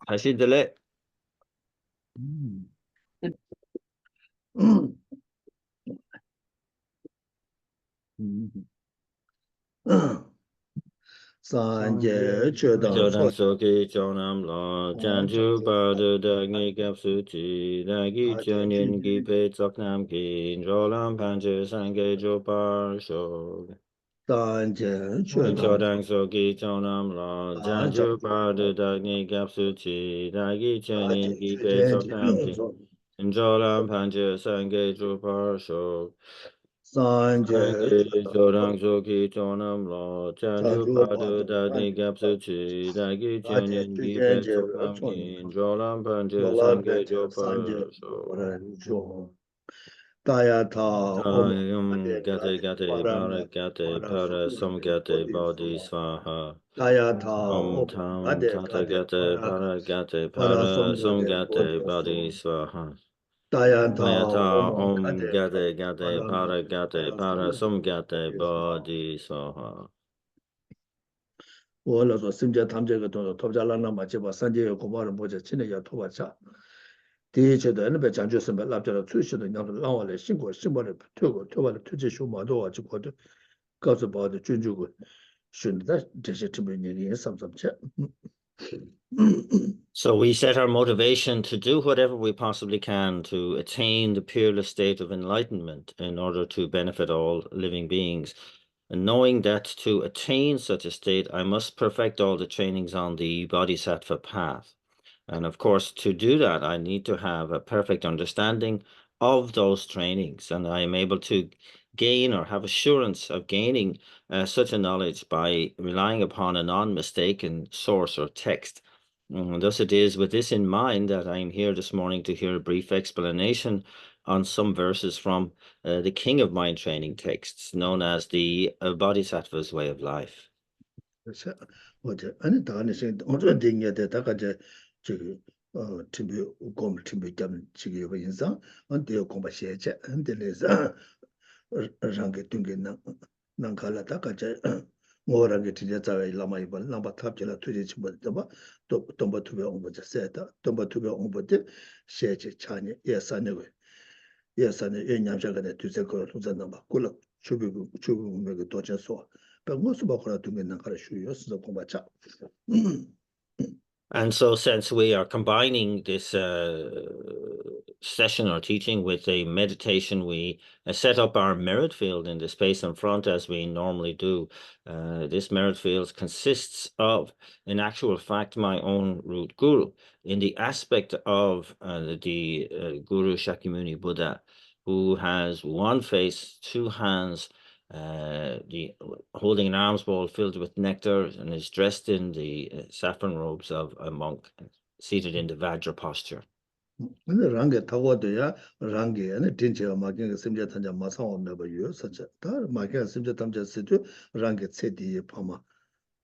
다시 들래? Sanje Chodang So Soki Chonam Lo Chanchu Padu Dagni Kapsu Chi Dagi Chanyin Ki Pe Tsoknam Ki Jolam Panche Sange Jopar Shog Sanje Chodang Chodang Soki Chonam Lo Chanchu Padu Dagni Kapsu Chi Dagi Chanyin Ki Pe Tsoknam Ki Jolam Panche Sange Jopar Shog Sanje Chodang Soki Chonam Lo Chanchu Padu Dagni Kapsu Chi Dagi Chanyin Ki Pe Tsoknam Ki Jolam Panche Sange Jopar Shog Daya Tha Om Gate Gate Para Gate Para Som Gate Bodhi Swaha Daya Tha Om Om Tam Gade Tata Gade Gate Para Gate Para Para Som Gate Bodhi Bodhi Swaha Daya Tha Mayata Om Om Gade Gate Gate Para Gate Para Som Gate Bodhi Swaha Wala so simja tamje ga to tobja lana ma che ba sanje ko ba ro je chine ya to ba cha de che de ne be chang ju sem ba la ja de chu shi de yang de lang wa le xin guo xin ba de to ba de tu ji shu ma do wa ji guo de ga zi ba de jun ju gu shun de de shi ti me ni ye sam sam che. So we set our motivation to do whatever we possibly can to attain the peerless state of enlightenment in order to benefit all living beings. And knowing that to attain such a state, I must perfect all the trainings on the Bodhisattva path. And of course, to do that, I need to have a perfect understanding of those trainings. And I am able to gain or have assurance of gaining such a knowledge by relying upon a non-mistaken source or text. And thus it is with this in mind that I'm here this morning to hear a brief explanation on some verses from the King of Mind training texts, known as the Bodhisattva's Way of Life. 아니 다는 생 어떤 딩에 다가 저 팀비 곰 팀비 겸 지기 인상 언제 공부 시제 언제래서 랑게 둥게 난 갈라다가 저 뭐라게 진짜 자외 라마 이번 라마 탑질라 투지 좀 봐. 또 동바 투비 온 세다. 동바 투비 온 거데 시제 차니 예산에 예산에 예냠자가네 두세 거 도전나 봐. 꿀 주비 메고 도전소. And so since we are combining this session or teaching with a meditation, we set up our merit field in the space in front as we normally do. This merit field consists of, in actual fact, my own root guru in the aspect of the Guru Shakyamuni Buddha, who has one face, two hands, holding an alms bowl filled with nectar, and is dressed in the saffron robes of a monk, seated in the Vajra posture. 근데 랑게 타고도야 랑게 아니 진짜 마게 심지 탄자 마상 없나 봐요. 진짜 다 마게 심지 탄자 쓰도 랑게 체디 파마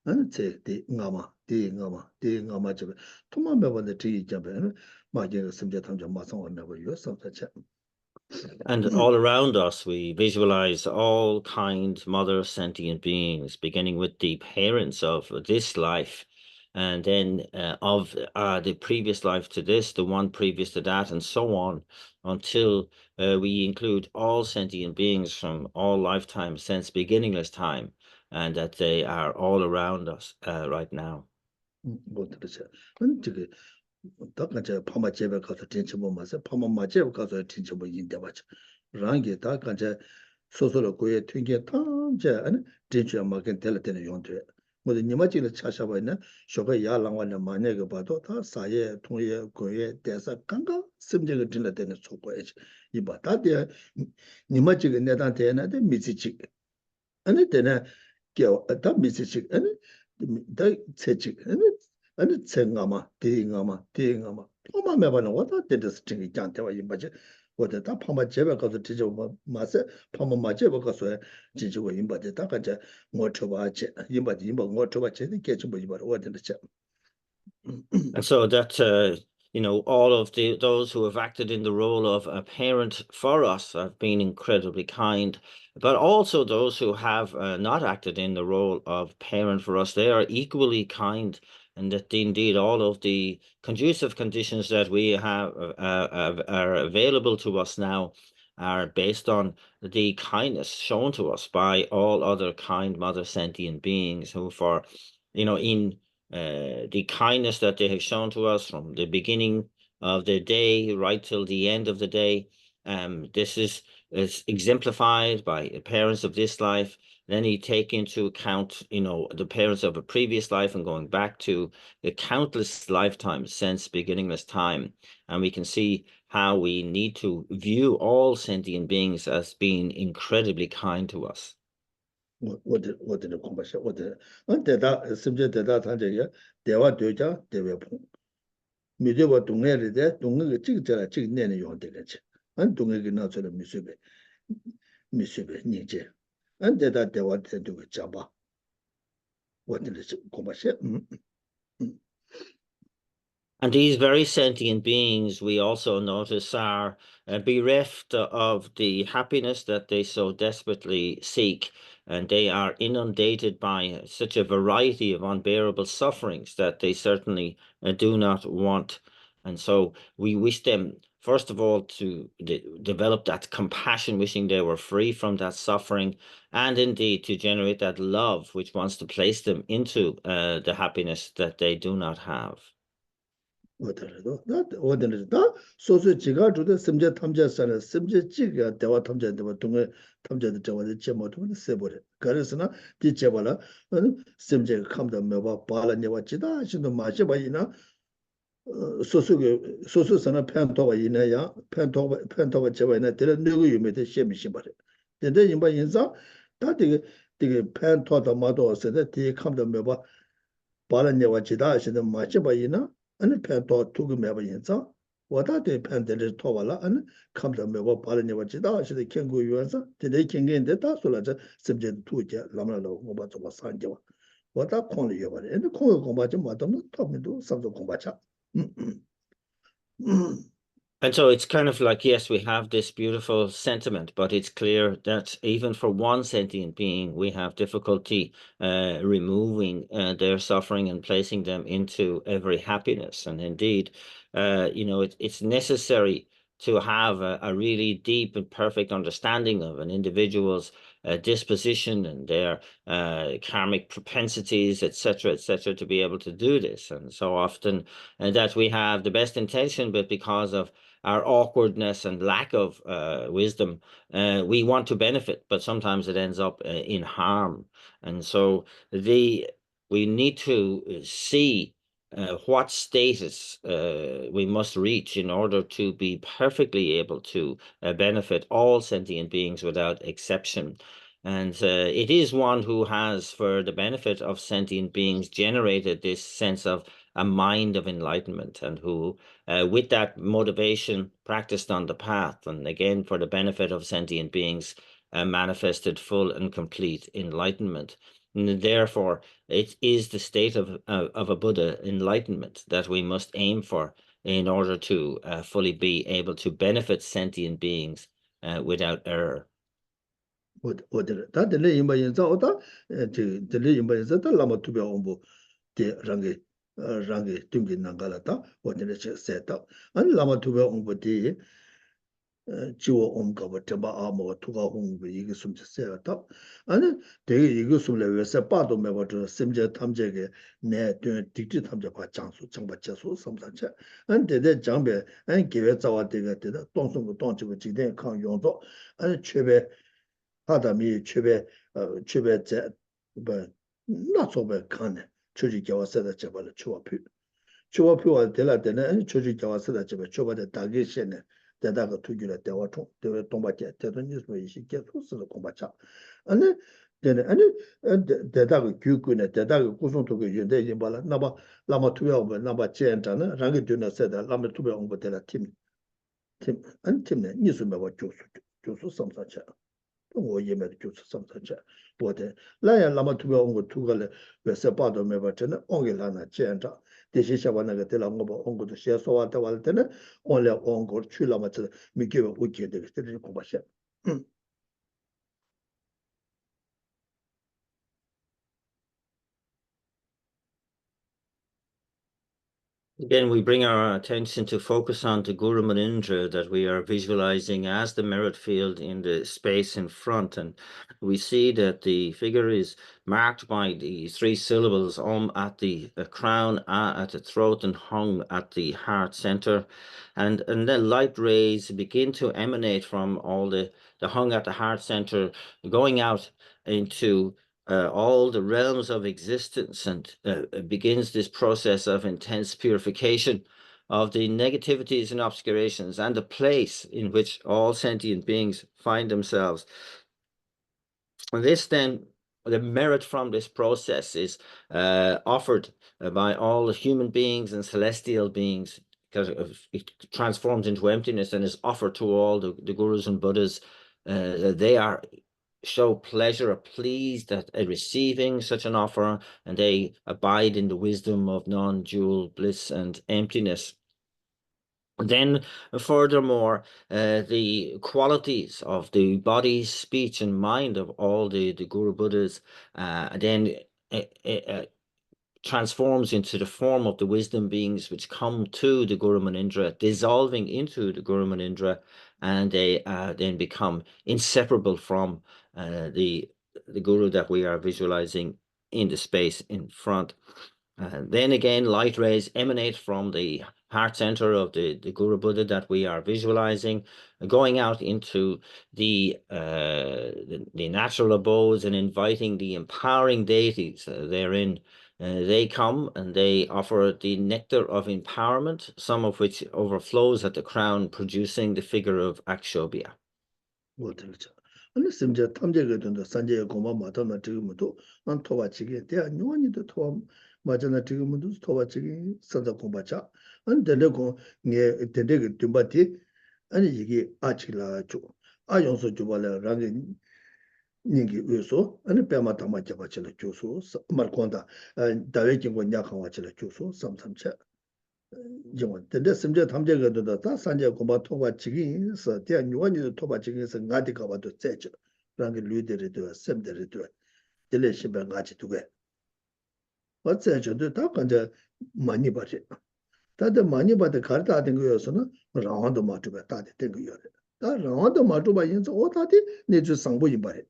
아니 체디 nga마 디 nga마 저 토마 매번에 디 잡에 마게 심지 탄자 마상 없나 봐요. 진짜 And all around us, we visualize all kind, mother sentient beings, beginning with the parents of this life, and then of the previous life to this, the one previous to that, and so on, until we include all sentient beings from all lifetimes since beginningless time, and that they are all around us right now. 다가제 파마 제베 가서 진짜 뭐 맞아 파마 맞제 가서 진짜 뭐 인데 맞아 랑게 다가제 소소로 고에 튕게 탐제 아니 진짜 막은 텔레테네 용돼 뭐든 니마지를 찾아봐 있나 쇼가 야랑와나 만약에 봐도 다 사예 통예 고에 대사 강가 심지가 들려되는 속고야지 이봐 다데 니마지가 내단테나데 미지직 아니 되나 다 미지직 아니 다 체직 아니 생가마 대ingama 파마 매번은 왔다 데스 팅이 장대와 임바지 어디 다 파마 제베 가서 지저 마세 파마 마제베 가서 지지고 임바지 다 가자 뭐 쳐봐지 임바지 임바 뭐 쳐봐지 개치 뭐 이바 어디는지. And so that all of those who have acted in the role of a parent for us have been incredibly kind, but also those who have not acted in the role of parent for us, they are equally kind and that indeed all of the conducive conditions that we have are available to us now are based on the kindness shown to us by all other kind mother sentient beings who, for in the kindness that they have shown to us from the beginning of the day right till the end of the day. This is exemplified by the parents of this life. Then you take into account, the parents of a previous life and going back to the countless lifetimes since beginningless time. And we can see how we need to view all sentient beings as being incredibly kind to us. 어디는 공부하셔 어디 대다 심지어 대다 단계야 대화 되자 대외풍 미디어 동네에 대 동네 찍잖아 찍내는 용되겠지 안 동네에 나서는 미세베 니제 안 대다 대화 되고 잡아 어디는 공부하셔 And these very sentient beings, we also notice, are bereft of the happiness that they so desperately seek. And they are inundated by such a variety of unbearable sufferings that they certainly do not want. And so we wish them, first of all, to develop that compassion, wishing they were free from that suffering, and indeed to generate that love which wants to place them into the happiness that they do not have. 어디도 나 어디는 다 소소 지가 주도 심지 탐자사는 심지 지가 대화 탐자인데 뭐 동에 탐자도 저거를 제모도 세버려 그래서나 뒤제발라 심지 감도 매바 발라내와 지다 신도 마셔 봐이나 소소서나 팬토가 이내야 팬토가 제바이나 되는 누구 유매도 셈이 버려 근데 인바 인자 다 되게 팬토다 마도 세대 뒤 감도 매바 발라내와 지다 신도 마셔 봐이나 아니 팬토 투그 매바 인자 와다데 팬데를 토발라 아니 감도 매바 발라내와 지다 신도 kengu 유한사 되게 kengen데 다 솔라자 심지 투제 라마로 뭐바 좀 산게와 와다 콘을 여버려 근데 콘을 공부하지 못하면 탑에도 삼도 공부하자 And so it's kind of like, yes, we have this beautiful sentiment, but it's clear that even for one sentient being, we have difficulty removing their suffering and placing them into every happiness. And indeed, it's necessary to have a really deep and perfect understanding of an individual's disposition and their karmic propensities, etc., to be able to do this. And so often that we have the best intention, but because of our awkwardness and lack of wisdom, we want to benefit, but sometimes it ends up in harm. And so we need to see what status we must reach in order to be perfectly able to benefit all sentient beings without exception. And it is one who has, for the benefit of sentient beings, generated this sense of a mind of enlightenment, and who, with that motivation, practiced on the path, and again, for the benefit of sentient beings, manifested full and complete enlightenment. And therefore, it is the state of a Buddha enlightenment that we must aim for in order to fully be able to benefit sentient beings without error. 어디를 다 들리 임바인자 오다 들리 임바인자 다 라마 투베 온보 데 랑게 둥기 난가라다 어디를 세다 아니 라마 투베 온보 데 지워 온가버 점바 아모 투가 온보 이게 숨지 세다 아니 되게 이거 숨래 왜서 빠도 매버도 심제 탐제게 내 딕지 탐제 과 장수 정바 제수 섬산체 아니 데데 장배 아니 기회 자와 되게 되다 동성고 동지고 지대 강 용도 아니 최배 하다미 최배 제 나서배 칸네 조지 겨와서다 잡아라 추와표와 될라데네 조지 겨와서다 잡아 추바데 다게시네 대다가 투기라 대와통 대외 동바제 대던지서 이시게 소스를 공바차 아니 되네 아니 대다가 규구네 대다가 구송토게 연대 임발라 나바 라마 투야오베 나바 제엔타네 랑게 되나 세다 라마 투베 온보데라 팀 아니 팀네 니스메바 조수 섬사차我也没就是上山去，我的那样那么图标我图个了，为啥把都没把真的按给他那这样着，这些下完那个对了，我把按过都写说完的完了的呢，按了按过去了嘛，这没给我给的，这是恐怕些， Again, we bring our attention to focus on the Guru Manindra that we are visualizing as the merit field in the space in front. And we see that the figure is marked by the three syllables at the crown, at the throat, and hung at the heart center. And then light rays begin to emanate from all the hung at the heart center, going out into all the realms of existence, and begins this process of intense purification of the negativities and obscurations and the place in which all sentient beings find themselves. And this then, the merit from this process is offered by all human beings and celestial beings, because it transforms into emptiness and is offered to all the gurus and Buddhas. They show pleasure or pleased at receiving such an offer, and they abide in the wisdom of non-dual bliss and emptiness. Then, furthermore, the qualities of the body, speech, and mind of all the Guru Buddhas then transforms into the form of the wisdom beings which come to the Guru Manindra, dissolving into the Guru Manindra, and they then become inseparable from the Guru that we are visualizing in the space in front. Then again, light rays emanate from the heart center of the Guru Buddha that we are visualizing, going out into the natural abodes and inviting the empowering deities therein. They come and they offer the nectar of empowerment, some of which overflows at the crown, producing the figure of Akshobhya. 아니 심지어 탐제가 된다 산제에 고마 마다나 지금도 안 토바치게 대 아니원이도 토 맞아나 지금도 토바치게 산자 공바자 안 데레고 네 데레게 듬바티 아니 이게 아치라 줘 아용서 줘발라 라게 닝기 위해서 아니 빼마 담아져 바치라 줘서 말콘다 다외진고 냐카와치라 줘서 삼삼차 영원 근데 심지어 탐제가도 다 산제 고바 토바 지기서 대 요원이 토바 지기서 나디 가봐도 째죠 라게 류데르도 셈데르도 딜레시베 같이 두게 어째저도 다 간제 많이 봐지 다들 많이 봐도 가르다 된 거였으나 라완도 마트가 다들 된 거요 다 라완도 마트가 인서 오다디 내주 상보이 봐래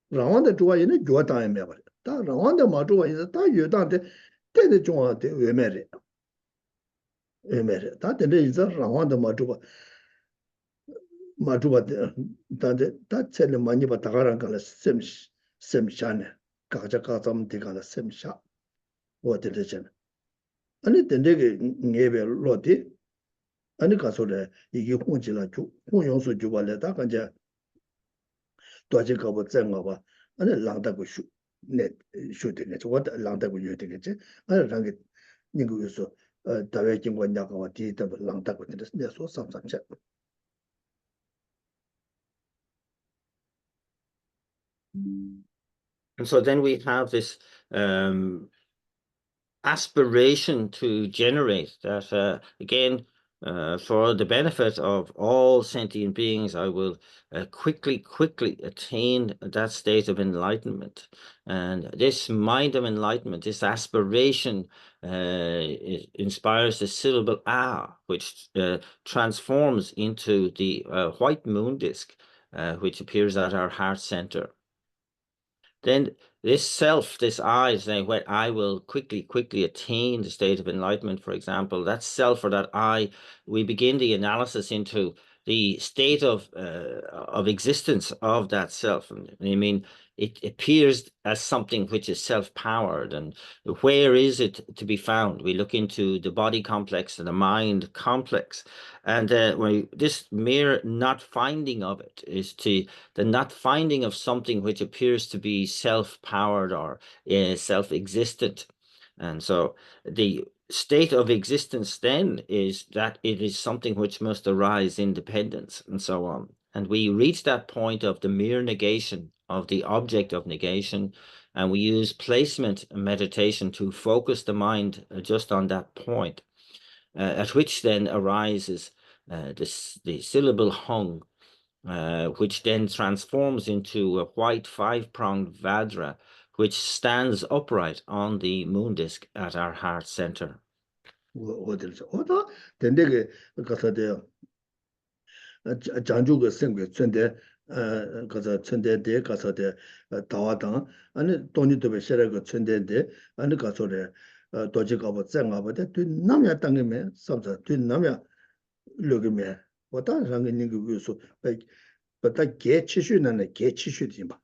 라완도 좋아이네 좋아다에 매봐 다 라완도 마트가 인서 다 요단데 때데 좋아한테 왜 매래 에메레 다 근데 이제 라완도 마주바 다데 다 첼레 많이 봐 다가랑 갈라 셈샤네 가자 가자면 되가라 셈샤 어디되잖아 아니 근데게 녜베 로디 아니 가서래 이게 혼질라 주 혼용수 주발레다 간자 도지 가보 쟁가 아니 랑다고 슈네 슈되네 저거 랑다고 요되겠지 아니 랑게 닝고서 다외진과 냐가와 디다 랑다고 되는데 소 삼삼차 And so then we have this aspiration to generate that, again, for the benefit of all sentient beings, I will quickly attain that state of enlightenment. And this mind of enlightenment, this aspiration, inspires the syllable "ah," which transforms into the white moon disk, which appears at our heart center. Then this self, this I, saying, "Well, I will quickly attain the state of enlightenment," for example, that self or that I, we begin the analysis into the state of existence of that self. I mean, it appears as something which is self-powered, and where is it to be found? We look into the body complex and the mind complex, and this mere not finding of it is the not finding of something which appears to be self-powered or self-existent. And so the state of existence then is that it is something which must arise independence and so on. And we reach that point of the mere negation of the object of negation, and we use placement meditation to focus the mind just on that point, at which then arises the syllable hung, which then transforms into a white five-pronged Vajra, which stands upright on the moon disk at our heart center. 어딜죠? 어다 된대게 가서대요. 장주가 생계 천대 가서 천대대 가서대 다와당 아니 돈이도 싫어가 천대대 아니 가서래 도지가 뭐 생각보다 남야 땅에면 삼자 남야 르게면 어다 상인이 그서 버다 개치슈나네 개치슈지 봐.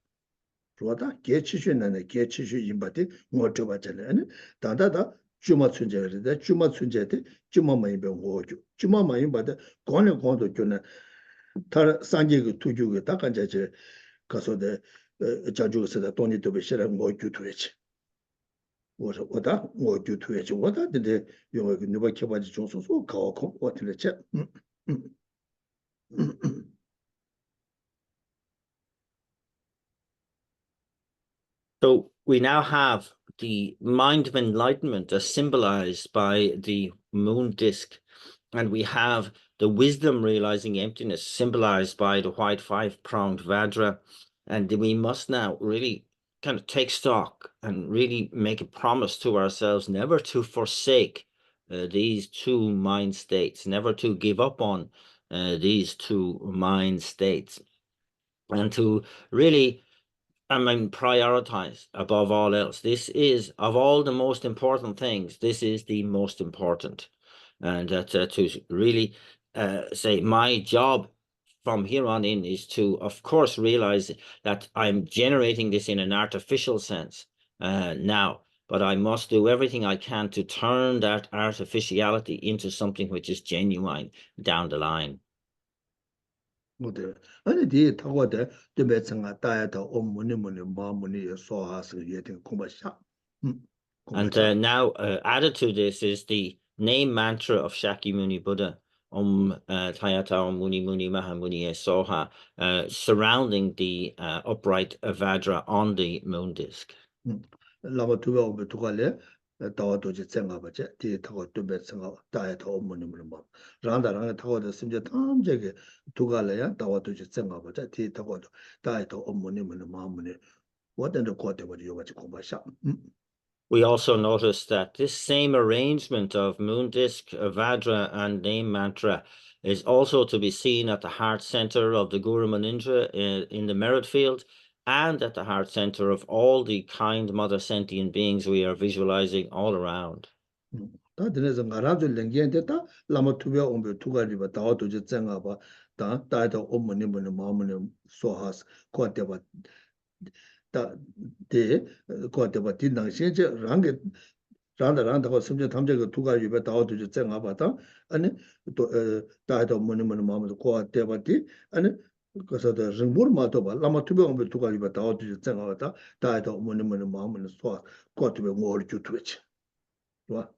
좋다 개치슈나네 개치슈 임바데 뭐 줘봤잖아요. 아니 다다다 주마 춘제를 주마 춘제데 주마만 입에 오죠. 주마만 입에 권에 권도 주네 다 산지가 투주가 다 간자지 가서데 자주스다 돈이 더 비싸라 뭐 주투에지 뭐서 오다 뭐 주투에지 오다 근데 요거 누가 켜봐지 좀소소 가고 어떻게지 So we now have the mind of enlightenment as symbolized by the moon disk, and we have the wisdom realizing emptiness symbolized by the white five-pronged Vajra. And we must now really kind of take stock and really make a promise to ourselves never to forsake these two mind states, never to give up on these two mind states, and to really prioritize above all else. This is, of all the most important things, this is the most important. And to really say my job from here on in is to, of course, realize that I'm generating this in an artificial sense now, but I must do everything I can to turn that artificiality into something which is genuine down the line. 뭐들 아니 뒤에 타고데 되배청아 따야다 엄무니 마무니 소하스 예팅 공부샤 And 공부샤 now added to this is the name mantra of Shakyamuni Buddha, Tayata Om Muni Muni Mahamuni Soha, surrounding the upright Vajra on the moon disk. 라마 두배 오베 두갈래 다와도지 생각하지 뒤에 타고 두배 생각 따야다 엄무니 마 란다랑 타고도 심지어 탐제게 두갈래야 다와도지 생각하지 뒤에 타고도 따야다 엄무니 마무니 뭐든지 거대 버리 요가지 공부샤 We also notice that this same arrangement of moon disk, Vajra, and name mantra is also to be seen at the heart center of the Guru Manindra in the merit field, and at the heart center of all the kind mother sentient beings we are visualizing all around. 다 드네서 가라주 랭겐데다 라마 투베 옴베 투가리바 다와도지 쟁아바 다 다이다 엄무니 마무니 소하스 코테바 다데 코테바 딘당 신제 랑게 란다고 심지 탐제가 투가리바 다와도지 쟁아바다 아니 또 다이다 엄무니 마무니 코테바디 아니 그래서도 링부르마도바 라마 투베 옴베 투가리바 다와도지 쟁아바다 다이다 엄무니 마무니 소하 코테베 모르 주투치 좋아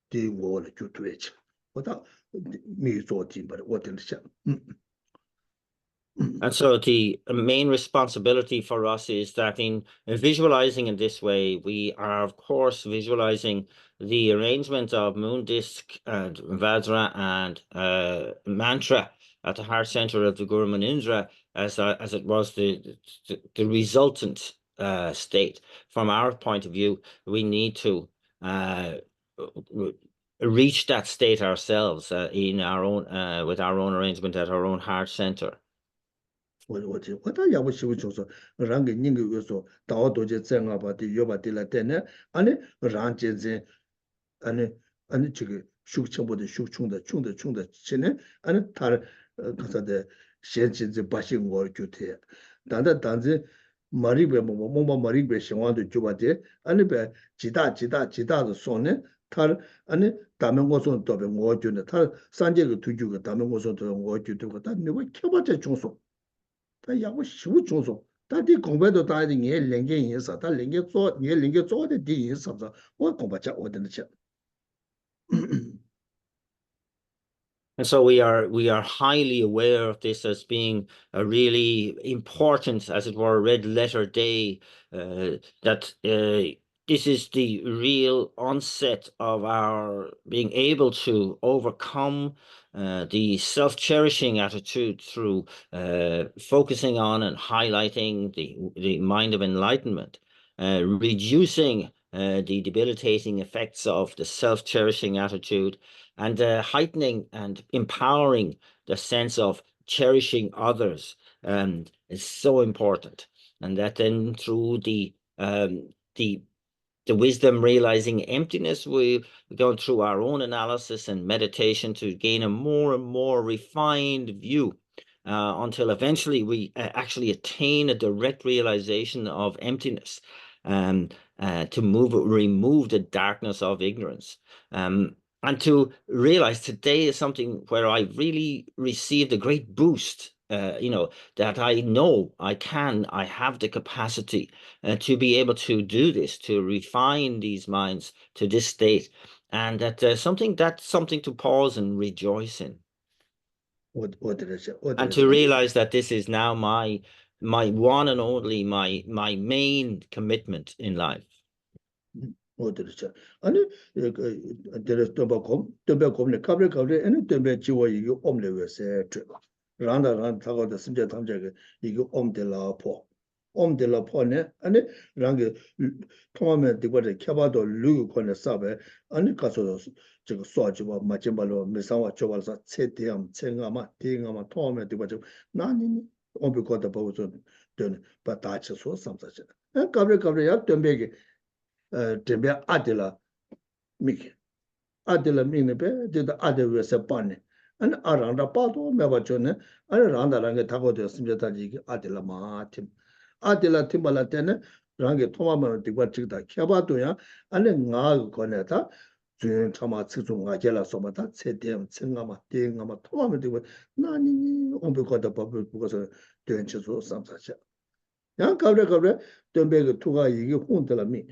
뒤 원래 주투에지 보다 미조지 버 어떤지 And so the main responsibility for us is that in visualizing in this way, we are, of course, visualizing the arrangement of moon disk and Vajra and mantra at the heart center of the Guru Manindra as it was the resultant state. From our point of view, we need to reach that state ourselves in our own with our own arrangement at our own heart center. 我要不是就是让给人个有说到多就这样吧的要把的来的呢，让这些这个修成不的修穷的现在他他的先进这百姓我就的，但是马里边喜欢的就把的别几大的说呢，他大门我说多边我觉得他三节个推举个大门我说多我觉得个，但你会看不这种说。他要我修种种，他的公办都当然也连个人啥，他连个做也连个做的第一啥子，我公办讲我等着讲。And so we are highly aware of this as being a really important, as it were, red letter day, that this is the real onset of our being able to overcome the self-cherishing attitude through focusing on and highlighting the mind of enlightenment, reducing the debilitating effects of the self-cherishing attitude, and heightening and empowering the sense of cherishing others is so important. And that then through the wisdom realizing emptiness, we've gone through our own analysis and meditation to gain a more and more refined view until eventually we actually attain a direct realization of emptiness, to remove the darkness of ignorance. And to realize today is something where I really received a great boost, that I know I have the capacity to be able to do this, to refine these minds to this state, and that's something to pause and rejoice in, and to realize that this is now my one and only my main commitment in life. 어디죠? 아니 데레스 덤바콤네 카브레 에네 덤베 지워 이게 옴레웨세 트 란다란 타고도 심제 탐제게 이게 옴델라포네 아니 랑게 통하면 되거든 켜봐도 루고 코네 사베 아니 가서 저거 쏘아지고 마침발로 메상와 줘발사 체대함 챙아마 대응아마 통하면 되거든 나니 옴비코다 보고서 되는 바다치소 삼사지 카브레 야 덤베게 tembe adela mik adela minebe de adela sepane an aranda pato meba chone an randa range tago de simjata ji adela matim adela timbala tene range thoma digwa chigda kyabato ya ane nga koneta 준 참아 측중가 gel라 소마다 세대ም 챙가마 대응가마 토마면 되고 나니 온베거다 법을 보고서 된치소 삼사자 양 가브레 덤베가 투가 이게 혼들라 미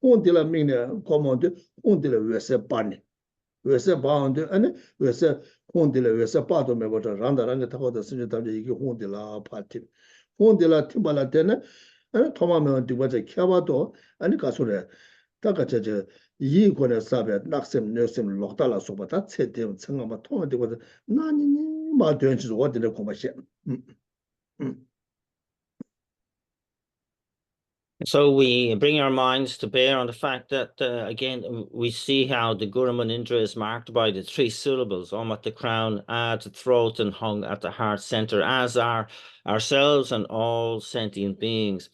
혼들라 미네 코모데 혼들라 외세 빠네 외세 바운데 아니 외세 혼들라 외세 빠도 메버터 란다란게 타고도 쓰지 담제 이게 혼들라 파티 혼들라 팀발라 때네 아니 토마면 디버제 켜봐도 아니 가소래 다가저저 이권에 사베 낙셈 녀셈 록달라 소바다 체대면 청아마 통하되고 나니니 마된지 어디에 고마시 So we bring our minds to bear on the fact that, again, we see how the Guru Manindra is marked by the three syllables, Om at the crown, A at the throat, and Hung at the heart center, as are ourselves and all sentient beings.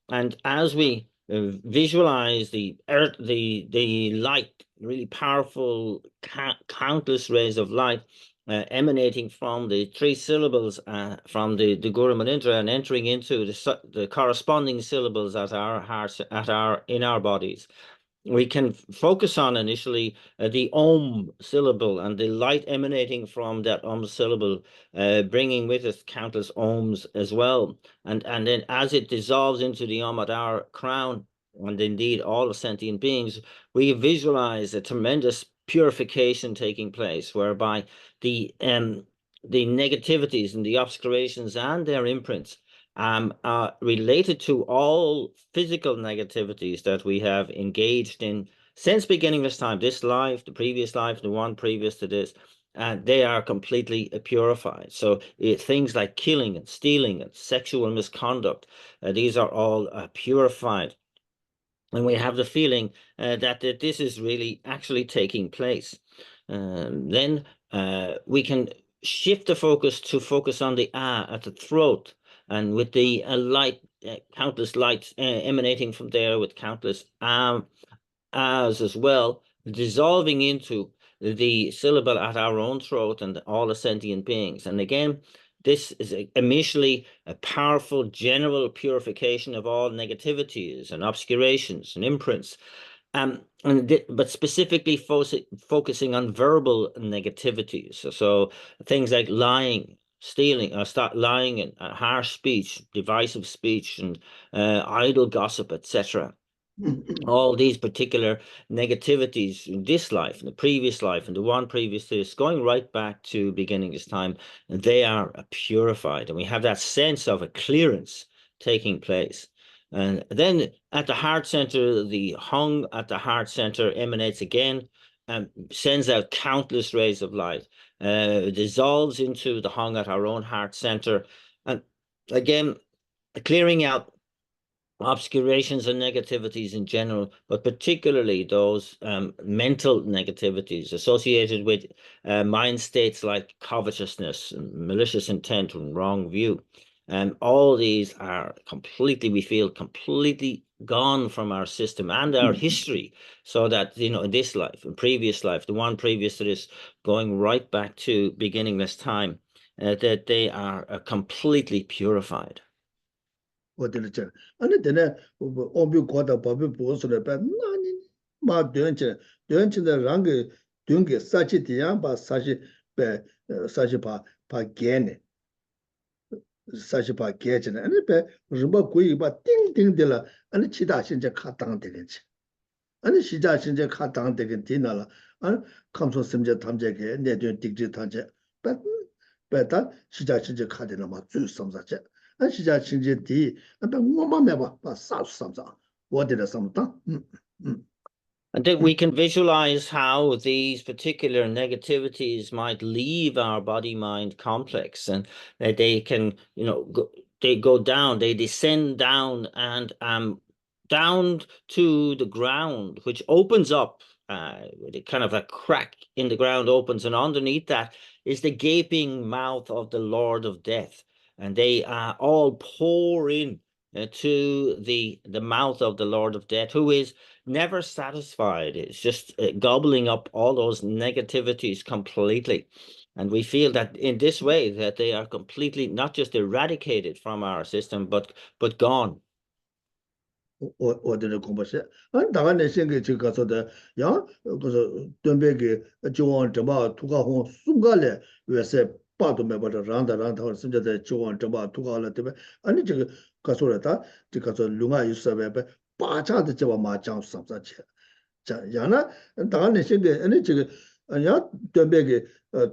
And as we visualize the earth, the light, really powerful, countless rays of light, emanating from the three syllables from the Guru Manindra and entering into the corresponding syllables at our hearts, in our bodies. We can focus on initially the Om syllable and the light emanating from that Om syllable, bringing with it countless Oms as well. And then as it dissolves into the Om at our crown, and indeed all the sentient beings, we visualize a tremendous purification taking place, whereby the negativities and the obscurations and their imprints are related to all physical negativities that we have engaged in since beginning this time, this life, the previous life, the one previous to this, and they are completely purified. So things like killing and stealing and sexual misconduct, these are all purified. And we have the feeling that this is really actually taking place. Then we can shift the focus on the A at the throat, and with the light, countless lights emanating from there, with countless As as well, dissolving into the syllable at our own throat and all the sentient beings. And again, this is initially a powerful general purification of all negativities and obscurations and imprints, but specifically focusing on verbal negativities. So things like lying, stealing, start lying, and harsh speech, divisive speech, and idle gossip, etc. All these particular negativities in this life, in the previous life, and the one previous to this, going right back to beginning this time, they are purified, and we have that sense of a clearance taking place. And then at the heart center, the Hung at the heart center emanates again and sends out countless rays of light, dissolves into the Hung at our own heart center, and again, clearing out obscurations and negativities in general, but particularly those mental negativities associated with mind states like covetousness, and malicious intent, and wrong view. All these are completely, we feel, completely gone from our system and our history, so that, in this life and previous life, the one previous to this, going right back to beginningless time, that they are completely purified. 어디를 아니 되네 오비 고다 법이 보스를 배 나니 마 되는데 랑게 된게 사치디야 바 사치 배 사치 바 게네 사치 바 게잖아 아니 배 르바 고이 바 띵띵들라 아니 치다 신제 카당 되겠지 아니 시자 신제 카당 되게 디나라 아니 감소 심제 탐제게 내된 딕지 탐제 배 배다 시자 신제 카드나 맞주 섬사제 시자 신제 디 아빠 뭐만 해봐 봐 사수 섬사 어디다 섬다 And then we can visualize how these particular negativities might leave our body-mind complex, and that they can, they go down, they descend down, and down to the ground, which opens up, kind of a crack in the ground opens, and underneath that is the gaping mouth of the Lord of Death, and they all pour in to the mouth of the Lord of Death, who is never satisfied. It's just gobbling up all those negativities completely. And we feel that in this way that they are completely not just eradicated from our system, but gone. 어디를 공부해 안 나가는 생각이 지금 가서도 야 그래서 돈베게 지원 좀 두가홍 순간에 왜세 봐도 매버다 란다 심지어 지원 좀 두가를 때문에 아니 지금 가서라다 지금 가서 룽아 있어বে 빠자도 저 마장 삼사체 자 야나 나가는 생각이 아니 지금 야 돈베게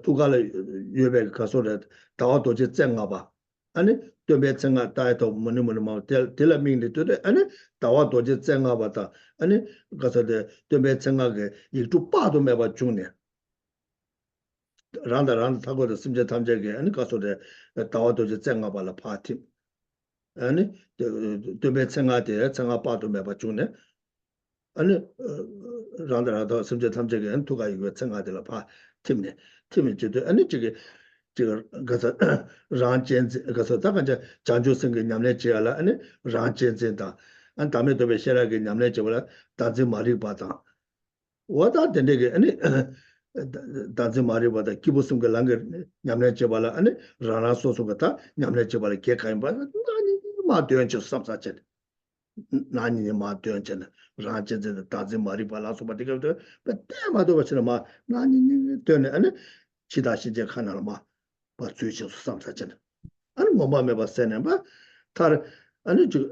두가를 예배 가서라 다와도 제 쟁아봐 아니 돈베 쟁아 다이도 뭐뭐 텔라밍데 되데 아니 다와 도제 쟁아 바다 아니 가서데 돈베 쟁아게 일주 빠도 매봐 중네 란다 타고도 심제 탐제게 아니 가서데 다와 도제 쟁아 발라 파티 아니 돈베 쟁아데 쟁아 빠도 매봐 중네 아니 란다 심제 탐제게 두가 이거 쟁아들 파 팀네 팀이 저도 아니 저거 가서 란젠즈 가서 다가 장주성게 냠내 지야라 아니 란젠즈다 안 다음에 또 베셔라게 냠내 지야라 다지 마리 바다 와다 된데게 아니 다지 마리 바다 기부성게 랑게 냠내 지야라 아니 라나 소소가다 냠내 지야라 개카임 바 아니 마드연치 삼사체 나니 마드연체 란젠즈 다지 마리 바라 소바디가 때마도 버치나 마 나니 되네 아니 치다시제 카나라 마 주의적 삼사잖아. 아니 뭐만 해봤어요. 봐. 달 아니 저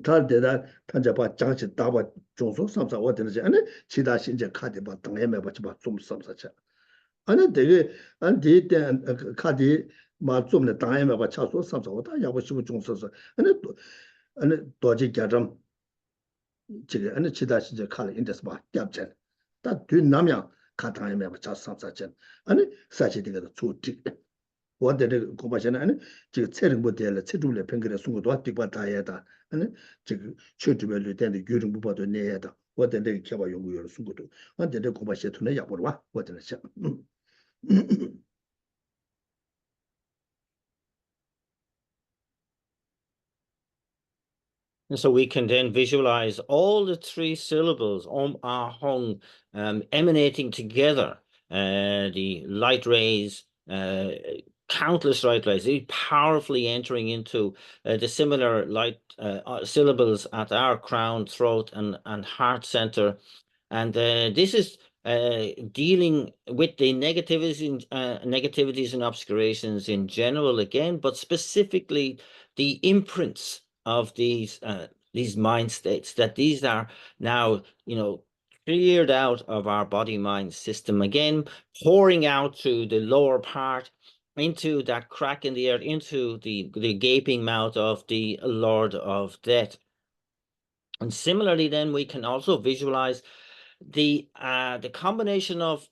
달대다 탄자바 장치 다바 종소 삼사 어디는지 아니 지다 신제 카드 봐 당에 매봐지 봐좀 삼사자. 아니 되게 안 뒤때 카드 마좀네 당에 매봐 차소 삼사 어다 야고 싶은 종소서. 아니 도지 가점 지금 아니 지다 신제 카드 인데스 봐 겹잖아. 다 뒤남양 카타에 매봐 차 삼사자. 아니 사실 되게 좋지. 원대를 고마잖아. 아니 지금 체력 못해라. 체중을 평균에 숨고도 왔디바 다야다. 아니 지금 최주별로 된데 교정 부바도 내야다. 원대를 개발 연구를 숨고도. 원대를 고마셔 돈에 약보로 와. 원대를 쳐. And so we can then visualize all the three syllables, ahong, emanating together, the light rays, countless light rays, powerfully entering into the similar light syllables at our crown, throat, and heart center. And this is dealing with the negativities and obscurations in general again, but specifically the imprints of these mind states, that these are now, cleared out of our body-mind system again, pouring out to the lower part, into that crack in the earth, into the gaping mouth of the Lord of Death. And similarly, then we can also visualize the combination of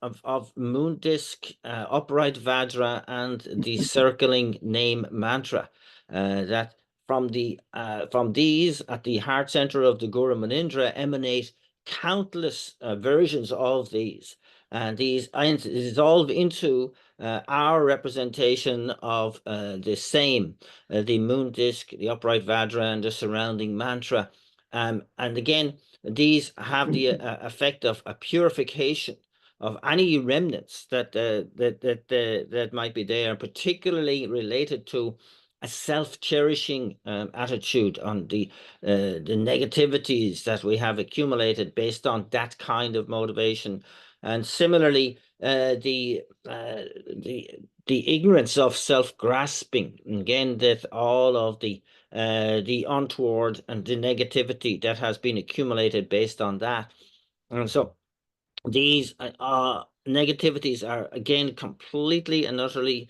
moon disk, upright vajra, and the circling name mantra that from these at the heart center of the Guru Manindra emanate countless versions of these, and these dissolve into our representation of the same, the moon disk, the upright Vajra, and the surrounding mantra. And again, these have the effect of a purification of any remnants that might be there, particularly related to a self-cherishing attitude on the negativities that we have accumulated based on that kind of motivation. And similarly, the ignorance of self-grasping, again, that all of the untoward and the negativity that has been accumulated based on that. And so these negativities are again completely and utterly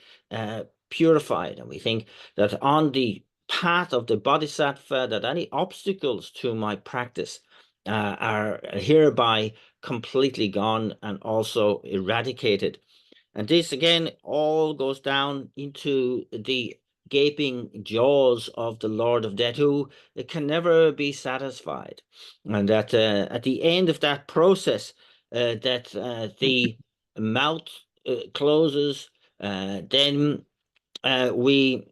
purified, and we think that on the path of the Bodhisattva, that any obstacles to my practice are hereby completely gone and also eradicated. And this again all goes down into the gaping jaws of the Lord of Death, who can never be satisfied. And that at the end of that process, that the mouth closes, then we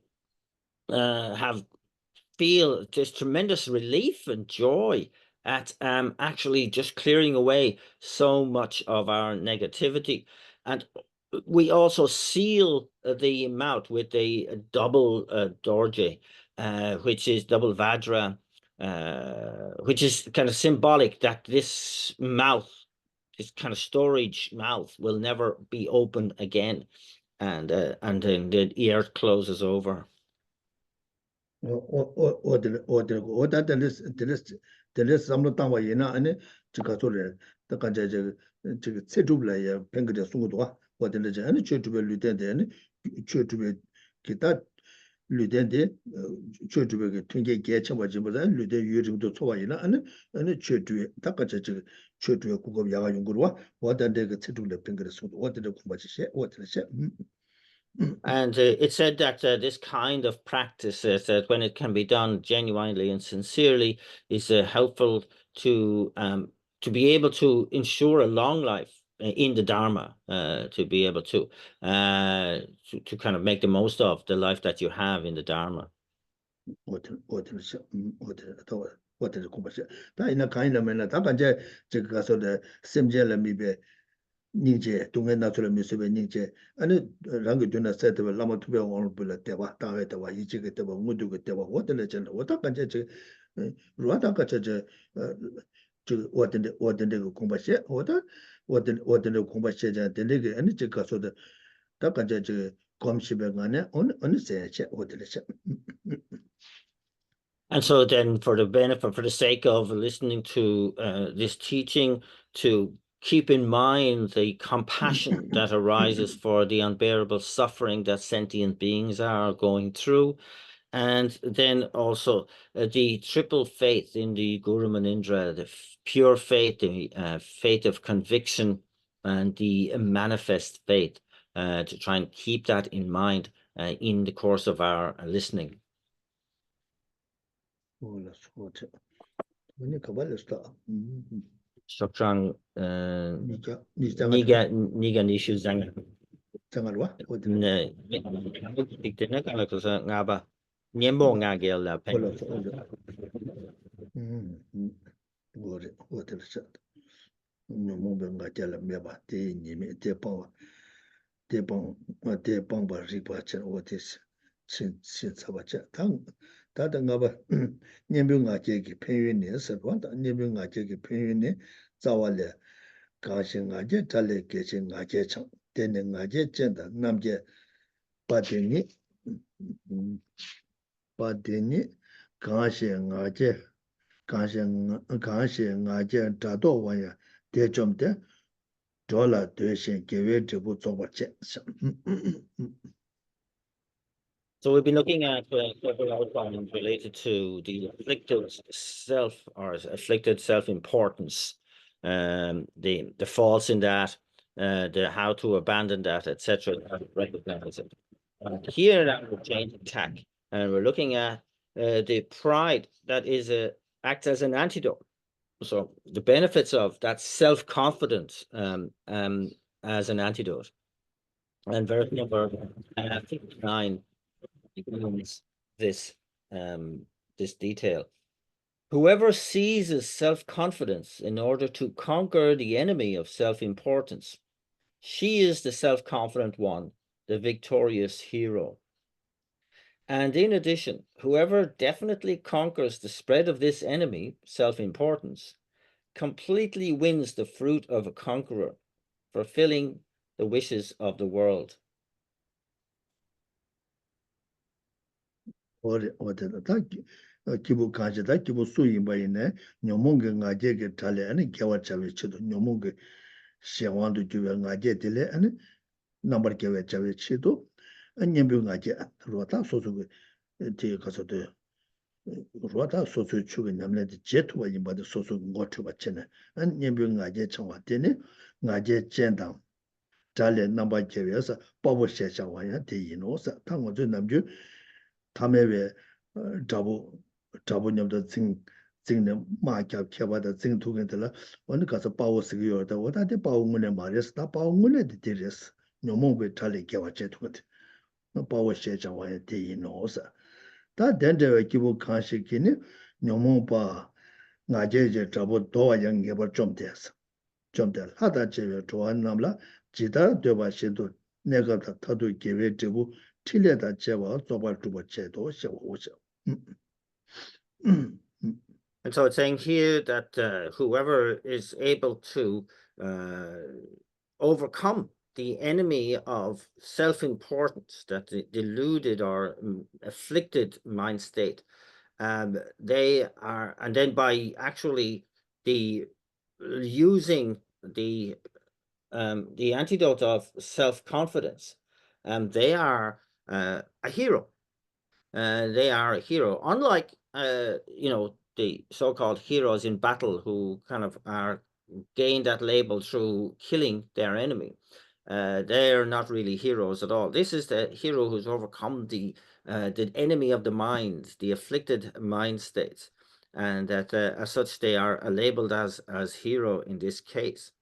feel this tremendous relief and joy at actually just clearing away so much of our negativity. And we also seal the mouth with a double dorje, which is double Vajra, which is kind of symbolic that this mouth, this kind of storage mouth, will never be open again, and then the ear closes over. And it's said that this kind of practice, that when it can be done genuinely and sincerely, is helpful to be able to ensure a long life in the Dharma, to be able to kind of make the most of the life that you have in the Dharma. 닝제 동네 나트로 미스베 닝제 아니 랑게 되나 세트베 라마 투베 오늘 불라 대바 다에 대바 이지게 대바 무두게 대바 어들레 전 어다 간제 저 루아다가 저 어든데 그 공부시 어든 공부시자 된데게 아니 저 가서도 다 간제 저 검시베 간에 어느 세체 어들레 And so then, for the benefit, for the sake of listening to this teaching, to keep in mind the compassion that arises for the unbearable suffering that sentient beings are going through, and then also the triple faith in the Guru Manindra, the pure faith, the faith of conviction, and the manifest faith, to try and keep that in mind in the course of our listening. Shoktrang niga nishu zanga ne ikdene kala kusa ngaba nyembo ngagel la pen 다다 ngaba nyembu nga jegi penyu ne serwa da nyembu nga jegi penyu ne zawale gashi nga je tale geshi nga je chang dene nga je jenda namje badeni gashi nga je dado wanya de jomde dola de shen gewe debu zoba che. So we've been looking at several outlines related to the afflicted self, or afflicted self-importance, the faults in that, the how to abandon that, etc. Recognize it. Here now we're changing tack, and we're looking at the pride that is acts as an antidote. So the benefits of that self-confidence as an antidote. And verse number 59 begins this this detail. Whoever seizes self-confidence in order to conquer the enemy of self-importance, she is the self-confident one, the victorious hero. And in addition, whoever definitely conquers the spread of this enemy, self-importance, completely wins the fruit of a conqueror, fulfilling the wishes of the world. 기부 가지다 기부 수임바이네 녀몽게 나제게 탈레 아니 개와 차베치도 녀몽게 시왕도 주베 나제들레 아니 넘버 개와 차베치도 안녕비 나제 로타 소소게 제 가서도 로타 소소 추게 남레데 제토와 임바도 소소 고트 받체네 안녕비 나제 청와테네 나제 젠당 달레 넘버 개와서 버버셰 샤와야 대이노사 당고저 남주 담에베 자부님도 증증네 마cap 켜봐다 증 두개들라 어느 가서 바오스기 요다 오다데 바오문에 말했어 다 바오문에 데레스 녀몽베 탈레 개와체 두거든 너 바오셰 자와에 대이노사 다 덴데웨 기부 칸시키니 녀몽바 나제제 자부 도와양 개버 좀 됐어 좀될 하다 제외 좋아한 남라 지다 되바시도 내가 다 타도 계획 제부 틀려다 제와 조발 두버 제도 세워오죠. And so it's saying here that whoever is able to overcome the enemy of self-importance, that deluded or afflicted mind state, they are, and then by actually using the antidote of self-confidence, they are a hero. They are a hero, unlike the so-called heroes in battle who kind of are gained that label through killing their enemy. They're not really heroes at all. This is the hero who's overcome the enemy of the mind, the afflicted mind states, and that as such they are labeled as hero in this case.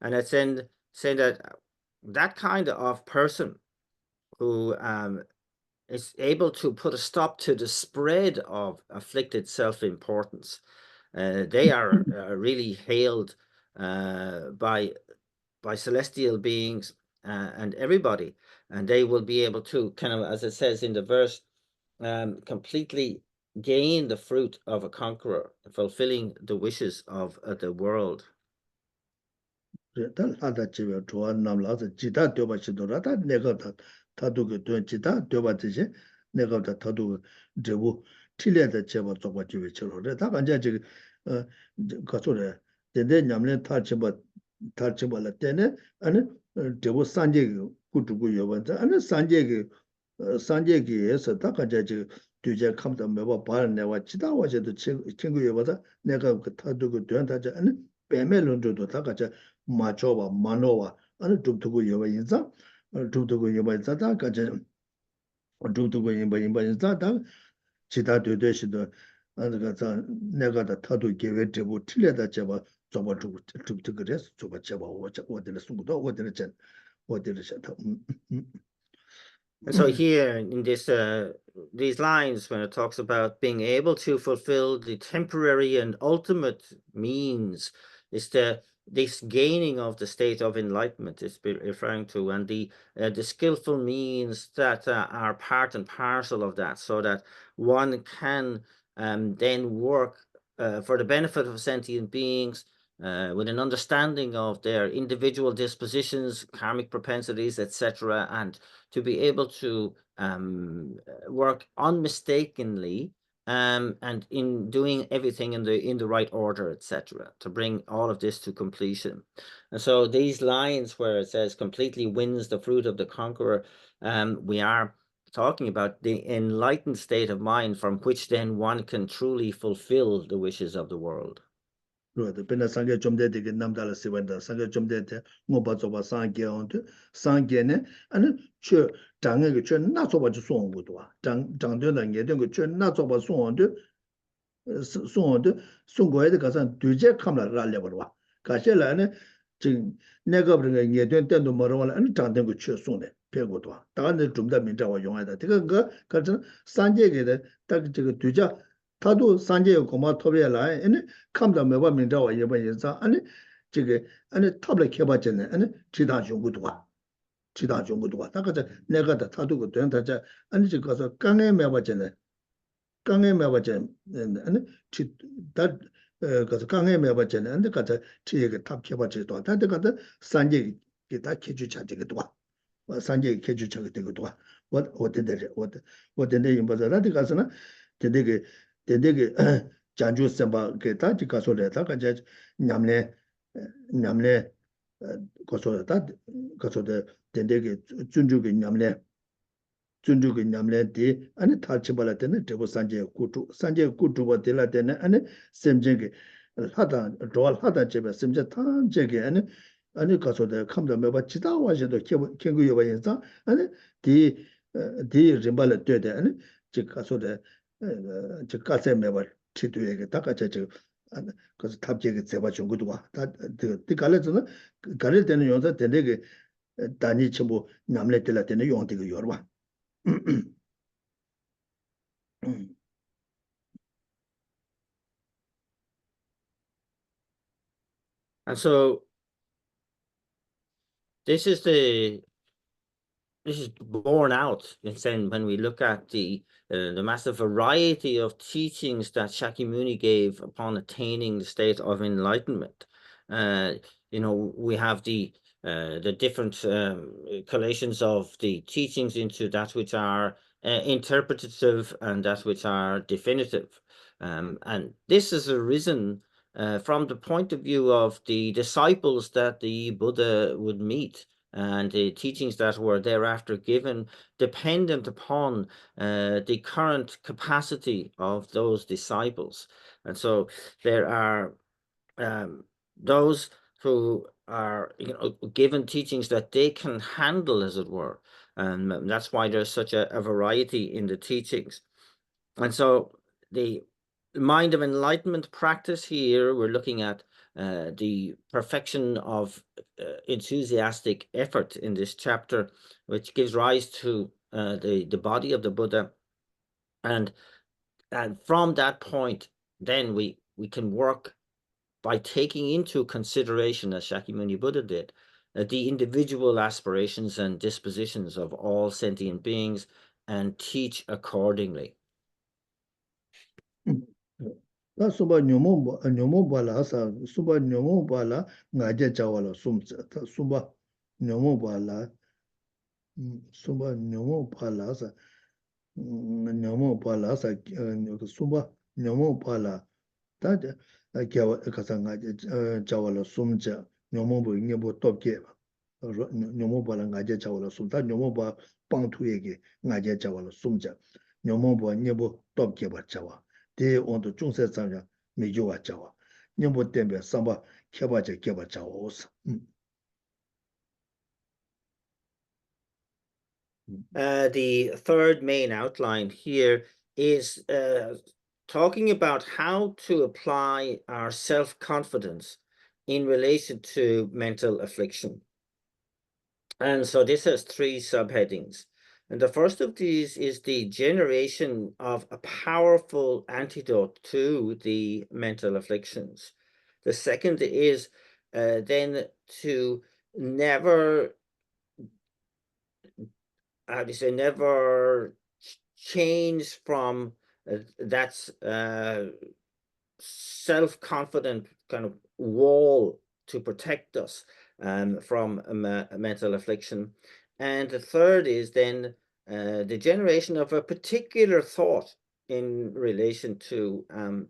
And it's saying that kind of person who is able to put a stop to the spread of afflicted self-importance. They are really hailed by celestial beings and everybody, and they will be able to kind of, as it says in the verse, completely gain the fruit of a conqueror, fulfilling the wishes of the world. 타두게 된지다 되바지지 내가 다 타두 제부 틀려다 제바 쪽바 주에 저러래 다 간자 지금 가서래 근데 냠네 타치바라 때네 아니 제부 산제 구두고 여반자 아니 산제기에서 다 간자 지금 뒤제 감다 매바 발 내가 지다와제도 친구 여바다 내가 그 타두고 된다자 아니 배멜론도 다 가자 마초바 마노와 아니 두두고 여바 인자 두두고 여바 자다 가자 두두고 임바 자다 지다 되되시도 안가 내가 다 타도 계획 제보 틀려다 제바 저번 주 그래서 저번 제바 어디를 숨고도 어디를 전 어디를 셨다 And so here in this these lines, when it talks about being able to fulfill the temporary and ultimate means, is this gaining of the state of enlightenment is referring to, and the skillful means that are part and parcel of that, so that one can then work for the benefit of sentient beings, with an understanding of their individual dispositions, karmic propensities, etc., and to be able to work unmistakably and in doing everything in the right order, etc., to bring all of this to completion. And so these lines where it says completely wins the fruit of the conqueror, we are talking about the enlightened state of mind from which then one can truly fulfill the wishes of the world. 로드 베나 상게 좀 되게 남달라 세번다 상게 좀 되게 뭐 봐줘 봐 상게 온데 상게네 아니 저 장에 그저 나줘 봐줘送过多长的也那个就那做吧送的送过来的가서对接看了来吧가셔라네 지금 내가 그런 게 때도 뭐라고 아니 장된 거 취소네 배고도 다른데 좀더 민자와 용하다 그거 같은 산재게데 딱 저거 두자 타도 산재에 고마 토비라 아니 감다 매바 민자와 예번 인사 아니 저게 아니 탑을 켜봤잖아 아니 지다 중고도 지다 중고도 다가 내가 다 타도 그 된다자 아니 저 가서 강에 매봤잖아 강에 매봤잖아 아니 지다 그래서 강에 매봤잖아 근데 가서 지게 탑 켜봤지도 다들 가서 산재 기타 켜주 찾기도 와 산재 켜주 찾기도 와 어떤데 어떤데 임바자라디 가서나 되게 장주 선바 게다 가서래다 가자 냠네 냠네 가서다 가서데 되게 준주게 냠네 준주게 냠네디 아니 탈치발할 때는 대고 산재 구투가 될라 때는 아니 셈쟁게 하다 도알 하다 집에 셈제 탄제게 아니 가서데 감도 매바 지다 와셔도 kengu yoba 인사 아니 디 림발에 되대 아니 지 가서데 지 가세 매바 치도에게 다가자 저 그래서 탑제게 제바 정도도 와다그 갈래서는 갈릴 때는 용사 되게 단위 첨부 남래 때라 때는 용되고 열와 And so this is borne out in when we look at the massive variety of teachings that Shakyamuni gave upon attaining the state of enlightenment. We have the different collations of the teachings into that which are interpretative and that which are definitive. And this has arisen from the point of view of the disciples that the Buddha would meet, and the teachings that were thereafter given dependent upon the current capacity of those disciples. And so there are those who are given teachings that they can handle, as it were, and that's why there's such a variety in the teachings. And so the mind of enlightenment practice here, we're looking at the perfection of enthusiastic effort in this chapter, which gives rise to the body of the Buddha. And from that point, then we can work by taking into consideration, as Shakyamuni Buddha did, the individual aspirations and dispositions of all sentient beings and teach accordingly. 나 수바 뇨모 발라사 수바 뇨모 발라 나제 자와라 숨자 수바 뇨모 발라 수바 뇨모 발라사 뇨모 발라사 수바 뇨모 발라 다데 겨와 가서 나제 자와라 숨자 뇨모 보 녀보 톱게 뇨모 발라 나제 자와라 숨다 뇨모 바 빵투에게 나제 자와라 숨자 뇨모 보 녀보 톱게 바 자와 대 온도 중세상자 미조와 자와 녀보 때문에 삼바 켜바제 켜바 자오스 The third main outline here is talking about how to apply our self-confidence in relation to mental affliction. And so this has three subheadings. And the first of these is the generation of a powerful antidote to the mental afflictions. The second is then to never change from that self-confident kind of wall to protect us from a mental affliction. And the third is then the generation of a particular thought in relation to an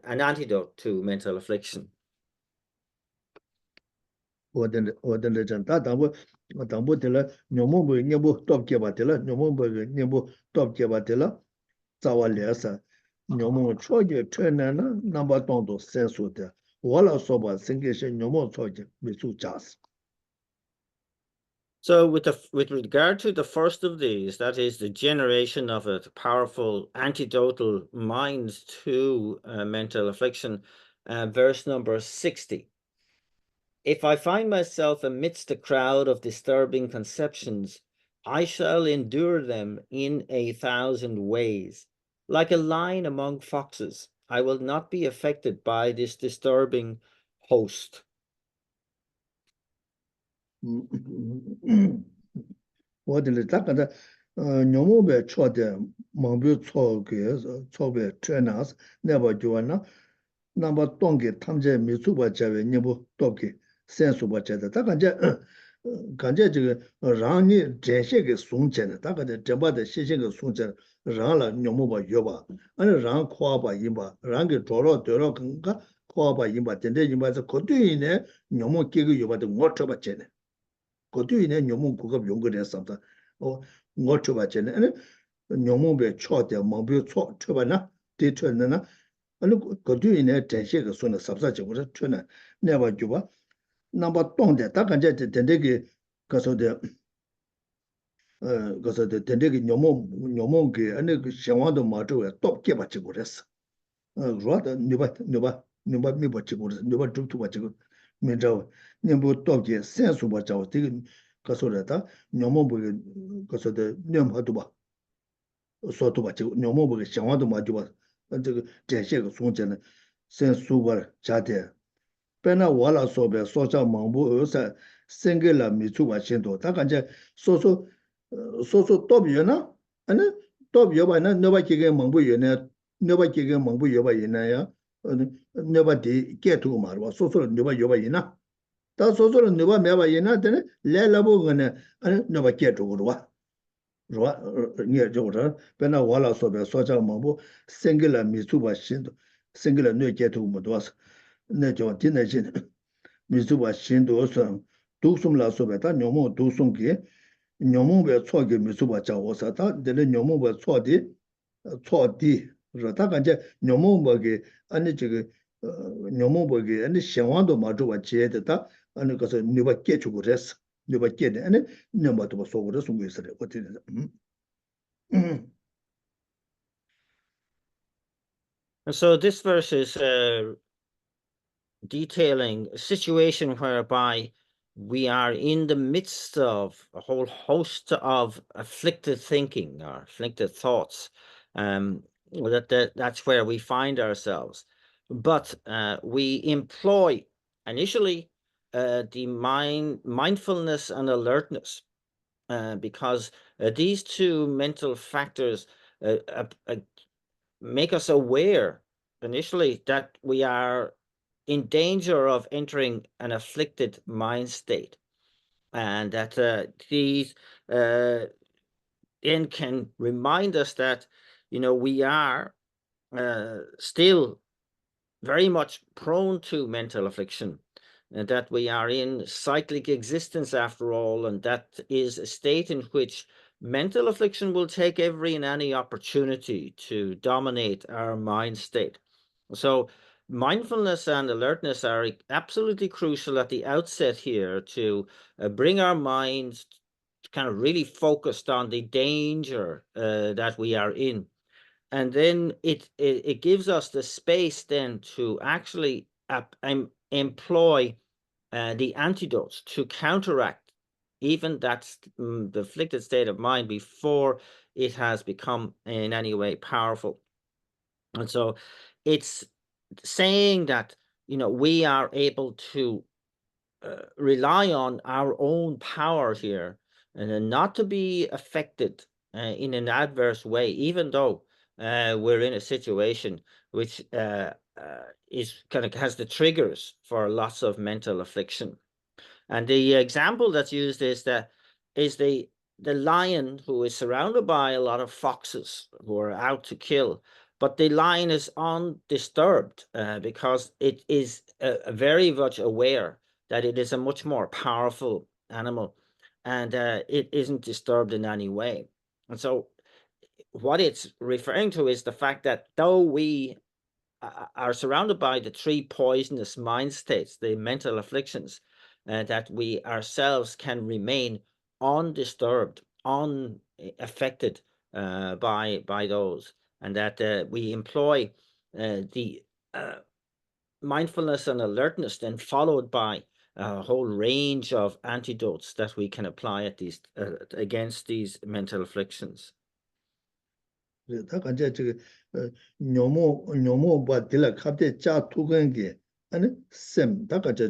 antidote to mental affliction. 당보들라 녀모부 녀부 톱게바들라 녀모부 녀부 톱게바들라 자왈레사 녀모 초게 트나나 넘버 동도 센수데 wala soba sengeshe nyomo soje misu jas. So with regard to the first of these, that is the generation of a powerful antidotal mind to mental affliction, verse number 60. If I find myself amidst a crowd of disturbing conceptions, I shall endure them in 1,000 ways. Like a lion among foxes, I will not be affected by this disturbing host. 어디를 딱가다 녀모베 초대 망부 초게 초베 트레나스 네버 조나 넘버 동게 탐제 미수바 자베 니부 또게 센수바 자다 딱간제 간제 지금 랑니 제셰게 송제네 딱가데 제바데 시셰게 송제 랑라 녀모바 요바 아니 랑 코아바 임바 랑게 조로 되로 건가 코아바 임바 된데 임바서 고뒤이네 녀모 끼고 요바데 못 쳐봤제네 고뒤이네 녀모 고급 용거래 삼다 못 쳐봤제네 아니 녀모베 초대 망부 초 쳐봤나 뒤쳐나 아니 고뒤이네 대셰게 손에 삽사지 우리 쳐나 내가 줘봐 넘버 동데 딱간제 된데게 가서데 가서데 된데게 녀모게 아니 그 상황도 맞어야 똑게 받지 그랬어 로다 누바 미 받지 그랬어 누바 줍투 받지 그 민저 님부 똑게 센수 받자고 되게 가서라다 녀모보게 가서데 녀모도 봐 소도 받지 녀모보게 상황도 맞어 봐这个 대셰가 송전에 센수가 자대 pena wala sobe socha mangbu osa sengela mitsuba shendo ta kanje soso top na ane top yoba na noba kige mangbu yene noba kige mangbu yoba yena ya noba de ketu marwa soso noba yoba yena ta soso noba meba yena tene le labo ngane ane noba ketu urwa rwa nye jora pena wala sobe socha mangbu sengela mitsuba shendo sengela no ketu mudwas ne jo tinajin 미주바 신도선 독숨라서베다 녀모 독숨기 녀모베 초게 미주바 자고사다 데레 녀모베 초디 저다가 이제 녀모버게 아니 저기 녀모버게 아니 생활도 마주와 제데다 아니 그래서 네가 깨주고 그랬어 네가 깨네 아니 녀모도 속으로 숨고 있어요 어떻게 And so this verse is detailing a situation whereby we are in the midst of a whole host of afflicted thinking or afflicted thoughts. That's where we find ourselves. But we employ initially the mindfulness and alertness, because these two mental factors make us aware initially that we are in danger of entering an afflicted mind state, and that these then can remind us that we are still very much prone to mental affliction, and that we are in cyclic existence after all, and that is a state in which mental affliction will take every and any opportunity to dominate our mind state. So mindfulness and alertness are absolutely crucial at the outset here to bring our minds kind of really focused on the danger that we are in. And then it gives us the space then to actually employ the antidotes to counteract even that the afflicted state of mind before it has become in any way powerful. And so it's saying that we are able to rely on our own power here, and then not to be affected in an adverse way, even though we're in a situation which is kind of has the triggers for lots of mental affliction. And the example that's used is the lion who is surrounded by a lot of foxes who are out to kill, but the lion is undisturbed because it is very much aware that it is a much more powerful animal, and it isn't disturbed in any way. And so what it's referring to is the fact that though we are surrounded by the three poisonous mind states, the mental afflictions, that we ourselves can remain undisturbed, unaffected by those, and that we employ the mindfulness and alertness, then followed by a whole range of antidotes that we can apply at these against these mental afflictions. 他感觉这个녀모把 딜라 갑자기 자 두건 게 아니 쌤 다가 저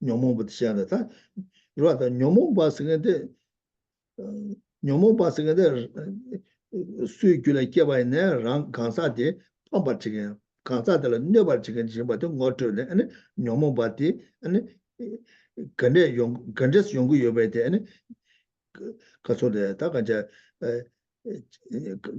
녀모부터 시작한다 다 그러다 녀모바 생각데 녀모바 생각데 수익을 개발네 랑 강사데 펌바치게 강사들 녀바치게 지금부터 뭐들네 아니 녀모바디 아니 근데 근데스 연구 요배데 아니 가서데 다가 이제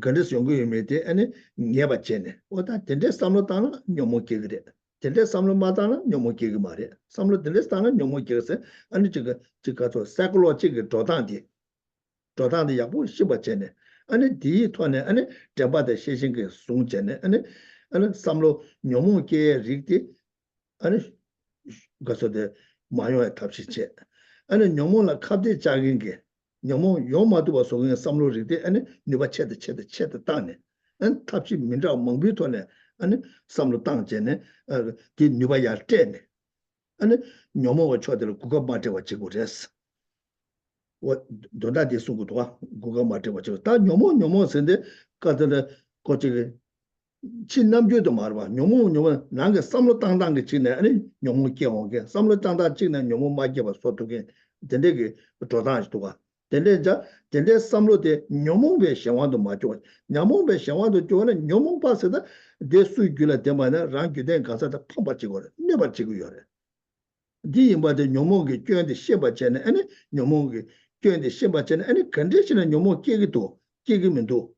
근데스 연구 요배데 아니 녀바체네 오다 근데 삼로다나 녀모게 그래 근데 삼로마다나 녀모게 말이야 삼로 근데스다나 녀모게세 아니 저가 또 사이콜로지가 조단디 약부 시바체네 아니 디 토네 아니 잡바데 시신게 송체네 아니 삼로 녀모게 리티 아니 가서데 마요에 탑시체 아니 녀모라 카데 작은 게 녀모 요마도 봐서 그냥 삼로 리티 아니 니바 체데 따네 안 탑시 민자 멍비토네 아니 삼로 땅제네 디 니바 야테네 아니 녀모가 쳐들 국가 마테와 지고 됐어 돈다디 수고도와 국가 마테와 지고 다 녀모 선데 가들 거기 친남교도 말봐 녀모 난게 삼로 땅땅게 지네 아니 녀모 깨오게 삼로 땅땅 지네 녀모 마게 봐 소토게 된데게 도다지도가 된데 삼로데 녀모베 샤완도 마죠 녀모베 샤완도 좋네 녀모 파스다 대수규라 때마다 랑규된 가서다 펌바지고 내바지고 요래 디임바데 녀모게 껴는데 셰바체네 아니 녀모게 껴는데 셰바체네 아니 컨디션은 녀모 깨기면도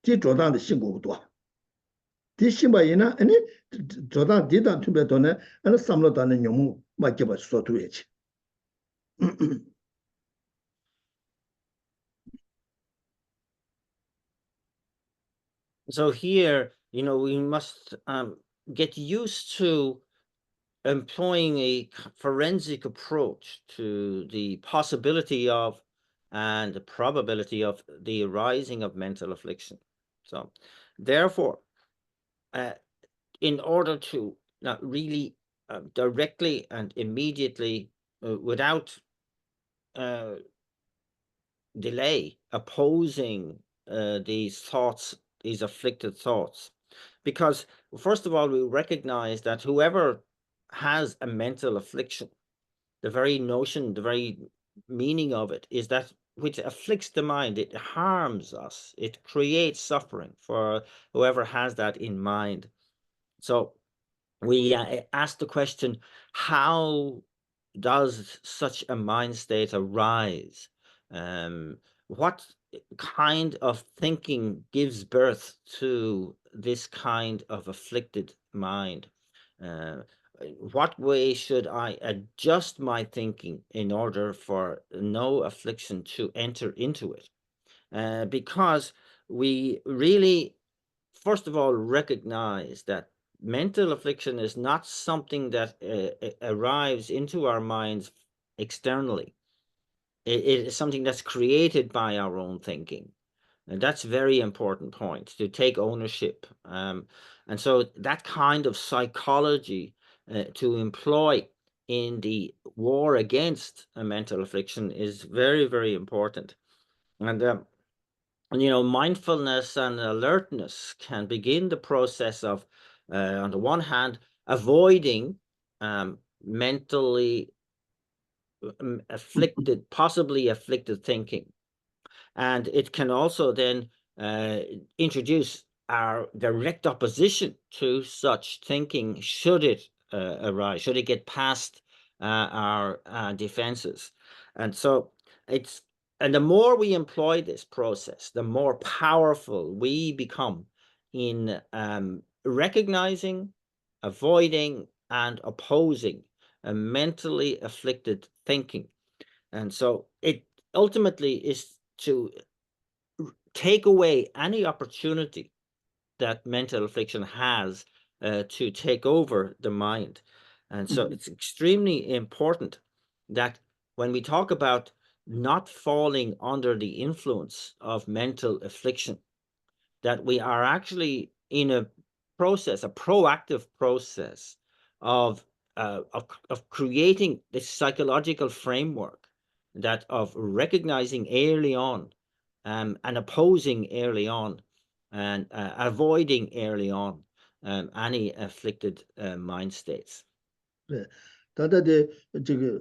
디 조단의 신고도 디시바이나 아니 조단 디단 투베도네 아니 삼로다는 녀모 맞게봐 소투에지 So here, we must get used to employing a forensic approach to the possibility of and the probability of the arising of mental affliction. So, therefore, in order to not really directly and immediately, without delay, opposing these thoughts, these afflicted thoughts, because first of all, we recognize that whoever has a mental affliction, the very notion, the very meaning of it is that which afflicts the mind, it harms us, it creates suffering for whoever has that in mind. So we ask the question, how does such a mind state arise? What kind of thinking gives birth to this kind of afflicted mind? What way should I adjust my thinking in order for no affliction to enter into it? Because we really, first of all, recognize that mental affliction is not something that arrives into our minds externally. It is something that's created by our own thinking. And that's a very important point, to take ownership. And so that kind of psychology to employ in the war against a mental affliction is very, very important. And mindfulness and alertness can begin the process of, on the one hand, avoiding mentally afflicted, possibly afflicted thinking. And it can also then introduce our direct opposition to such thinking, should it arise, should it get past our defenses. And so the more we employ this process, the more powerful we become in recognizing, avoiding, and opposing a mentally afflicted thinking. And so it ultimately is to take away any opportunity that mental affliction has to take over the mind. And so it's extremely important that when we talk about not falling under the influence of mental affliction, that we are actually in a process, a proactive process of creating this psychological framework, that of recognizing early on and opposing early on and avoiding early on any afflicted mind states. 对，他的这个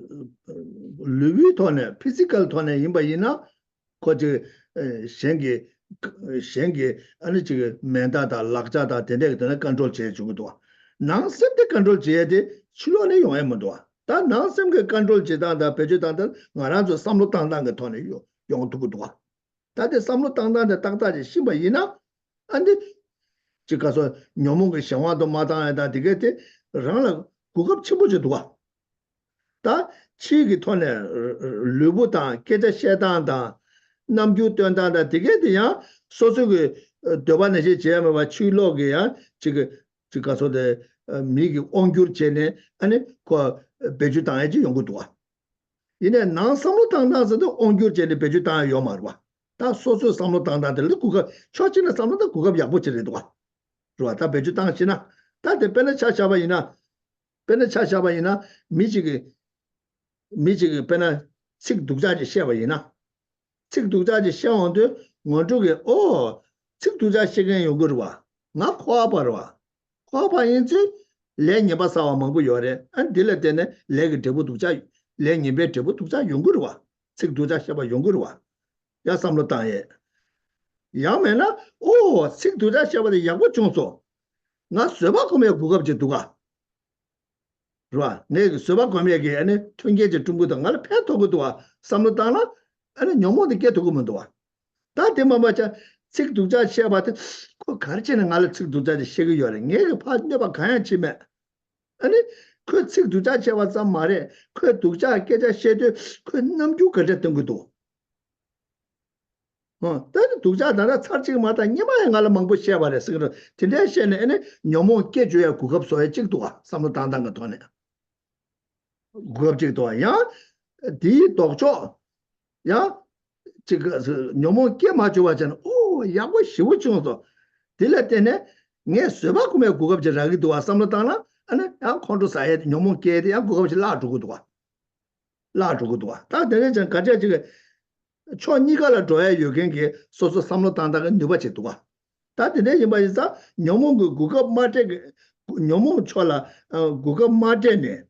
履头呢，physical 头呢，因为伊呢，或者先给俺这个mental 的、落的等等等等 control 这种多，男生的 control 这的，除了呢用也么多，但男生的 control 这的，别就当的，俺那就三路当当个头呢用多多，但是三路当当的当大的，是不伊呢，俺的就告诉鸟梦个想法都马当的，这个的，让了。 고급 치부지도가 다 치기 톤에 르부다 계자 셰단다 남주 된다다 되게 돼야 소소그 도반에 제가 봐 추로게야 지금 가서데 미기 온규르체네 아니 그 배주당에지 연구도와 이내 나섬로 당당서도 온규르체네 배주당 요마르와 다 소소 섬로 당당들 그거 초치는 섬로도 그거 약보치래도와 좋아 다 배주당시나 다 대변에 차샤바이나 배는 차샤바이나 미지기 배는 책 독자지 셔바이나 책 독자지 셔온데 원쪽에 책 독자 시간 요거로 와나 kho아바로 kho아바인지 레니바사와 먹고 요래 안 들을 때는 레기 대부 독자 레니베 대부 독자 용거로 와책 독자 셔바 용거로 와 야삼로 땅에 야매나 책 독자 셔바의 양고 중소 나 서바 거면 부겁지 누가 내 서바 관계에 안에 통계제 중국도 말 패토고도 와 삼로다나 아니 녀모도 깨도고면도 다 되면 맞아 책 두자 시아바트 그 가르치는 알 책 두자지 시기 요래 내가 파는데 봐 가야 치매 아니 그 책 두자 시아바자 말에 그 두자 깨자 시에도 그 남주 그랬던 것도 다른 두자 나라 차지마다 니마에 갈 망보 시아바래서 그 진짜 시에는 녀모 깨줘야 구급소에 찍도 와 삼로단단 거 돈에 고급직도 야, 디 독초, 야, 지금 너무 깨 맞춰봤잖아. 야뭐 쉬워 정도. 딜할 때네, 내 서바 구매 고급직하기도 와 삼로다나, 아니, 야 컨트롤 사이에 너무 깨대, 야 고급직 라주고도 와, 라주고도 와. 다 내가 전 가져 지금 초 니가라 줘야 요겐게 소소 삼로단다가 누바치도 와. 다 내가 이 말이자 너무 고급 마트 너무 초라 고급 마트네.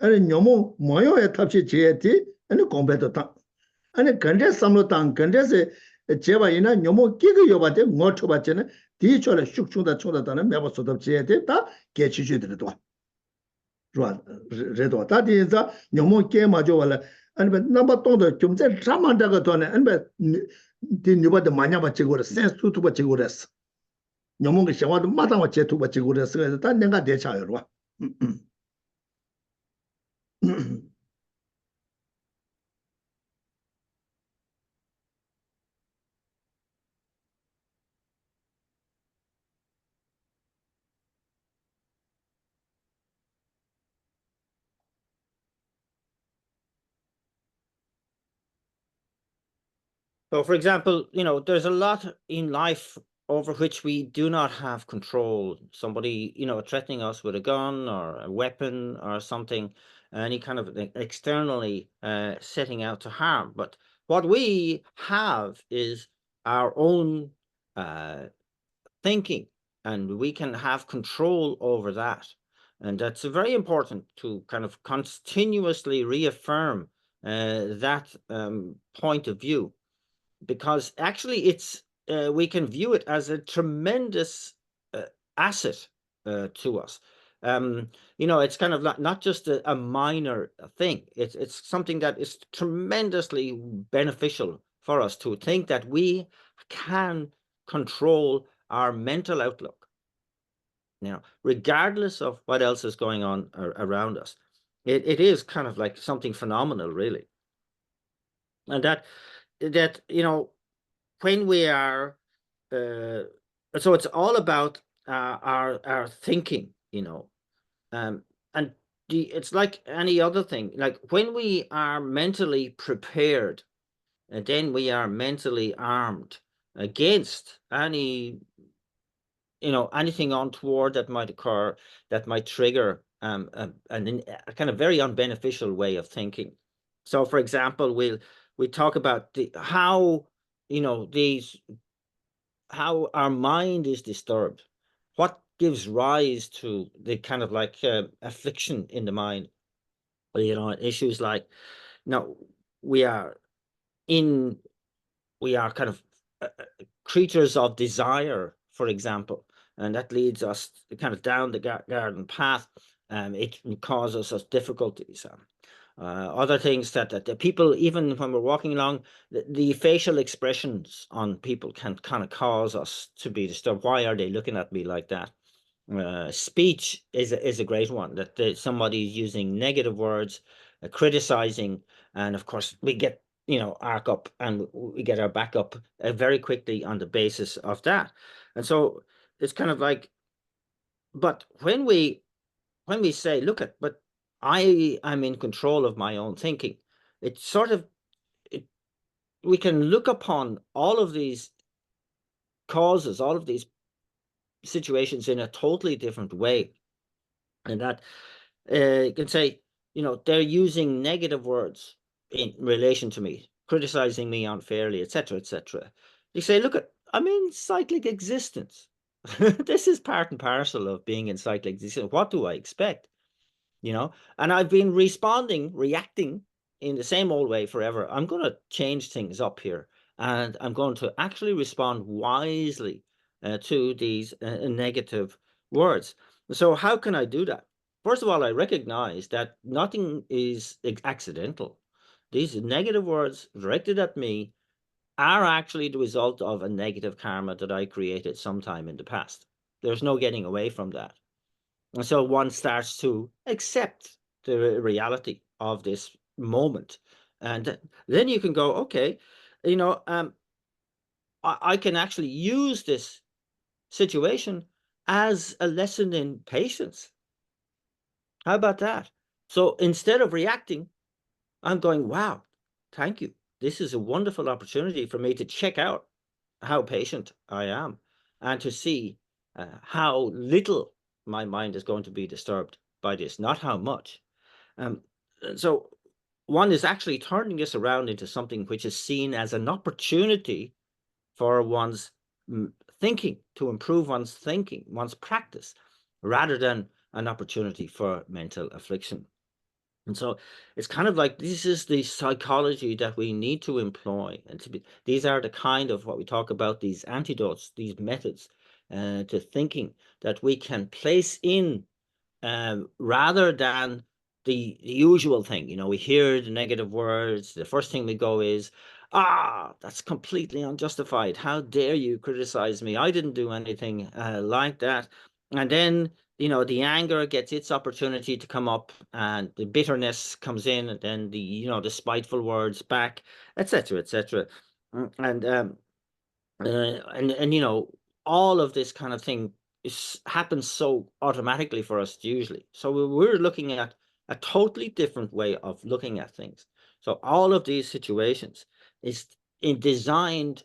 아니 너무 모여야 탑시 제티 아니 공배도 다 아니 근데 삼로당 근데세 제바이나 너무 끼그 요바데 못쳐 봤잖아 뒤초래 슉충다 총다다는 매버서도 제티 다 개치주들도 좋아 레도 다디자 너무 깨 맞아 원래 아니 넘버 동도 좀제 잠만다가 돈에 아니 디 니바데 마냐 받지고 센스투 받지고 그랬어 너무 그 샤와도 마다와 제투 받지고 그랬어 그래서 다 내가 대차요 와 So, for example, there's a lot in life over which we do not have control. Somebody, threatening us with a gun or a weapon or something, any kind of externally setting out to harm. But what we have is our own thinking, and we can have control over that. And that's very important to kind of continuously reaffirm that point of view. Because actually it's we can view it as a tremendous asset to us. It's kind of not just a minor thing. It's something that is tremendously beneficial for us to think that we can control our mental outlook, regardless of what else is going on around us. It is kind of like something phenomenal, really. And that when we are so it's all about our thinking, and it's like any other thing. Like when we are mentally prepared, and then we are mentally armed against anything untoward that might occur, that might trigger a kind of very unbeneficial way of thinking. So, for example, we talk about how our mind is disturbed, what gives rise to the kind of like affliction in the mind. Issues like now we are in we are kind of creatures of desire, for example, and that leads us kind of down the garden path. It causes us difficulties. Other things that the people, even when we're walking along, the facial expressions on people can kind of cause us to be disturbed. Why are they looking at me like that? Speech is a great one, that somebody's using negative words, criticizing, and of course we get arc up and we get our back up very quickly on the basis of that. And so it's kind of like, but when we say, but I am in control of my own thinking, it's sort of we can look upon all of these causes, all of these situations in a totally different way. And that you can say, they're using negative words in relation to me, criticizing me unfairly, etc., etc. You say, I'm in cyclic existence. This is part and parcel of being in cyclic existence. What do I expect? And I've been reacting in the same old way forever. I'm going to change things up here, and I'm going to actually respond wisely to these negative words. So how can I do that? First of all, I recognize that nothing is accidental. These negative words directed at me are actually the result of a negative karma that I created sometime in the past. There's no getting away from that. And so one starts to accept the reality of this moment. And then you can go, okay, I can actually use this situation as a lesson in patience. How about that? So instead of reacting, I'm going, wow, thank you. This is a wonderful opportunity for me to check out how patient I am and to see how little my mind is going to be disturbed by this, not how much. So one is actually turning this around into something which is seen as an opportunity for one's thinking, to improve one's thinking, one's practice, rather than an opportunity for mental affliction. And so it's kind of like this is the psychology that we need to employ. And these are the kind of what we talk about, these antidotes, these methods to thinking that we can place in rather than the usual thing. We hear the negative words. The first thing we go is, that's completely unjustified. How dare you criticize me? I didn't do anything like that. And then, the anger gets its opportunity to come up, and the bitterness comes in, and then the spiteful words back, etc., etc. And all of this kind of thing happens so automatically for us usually. So we're looking at a totally different way of looking at things. So all of these situations is designed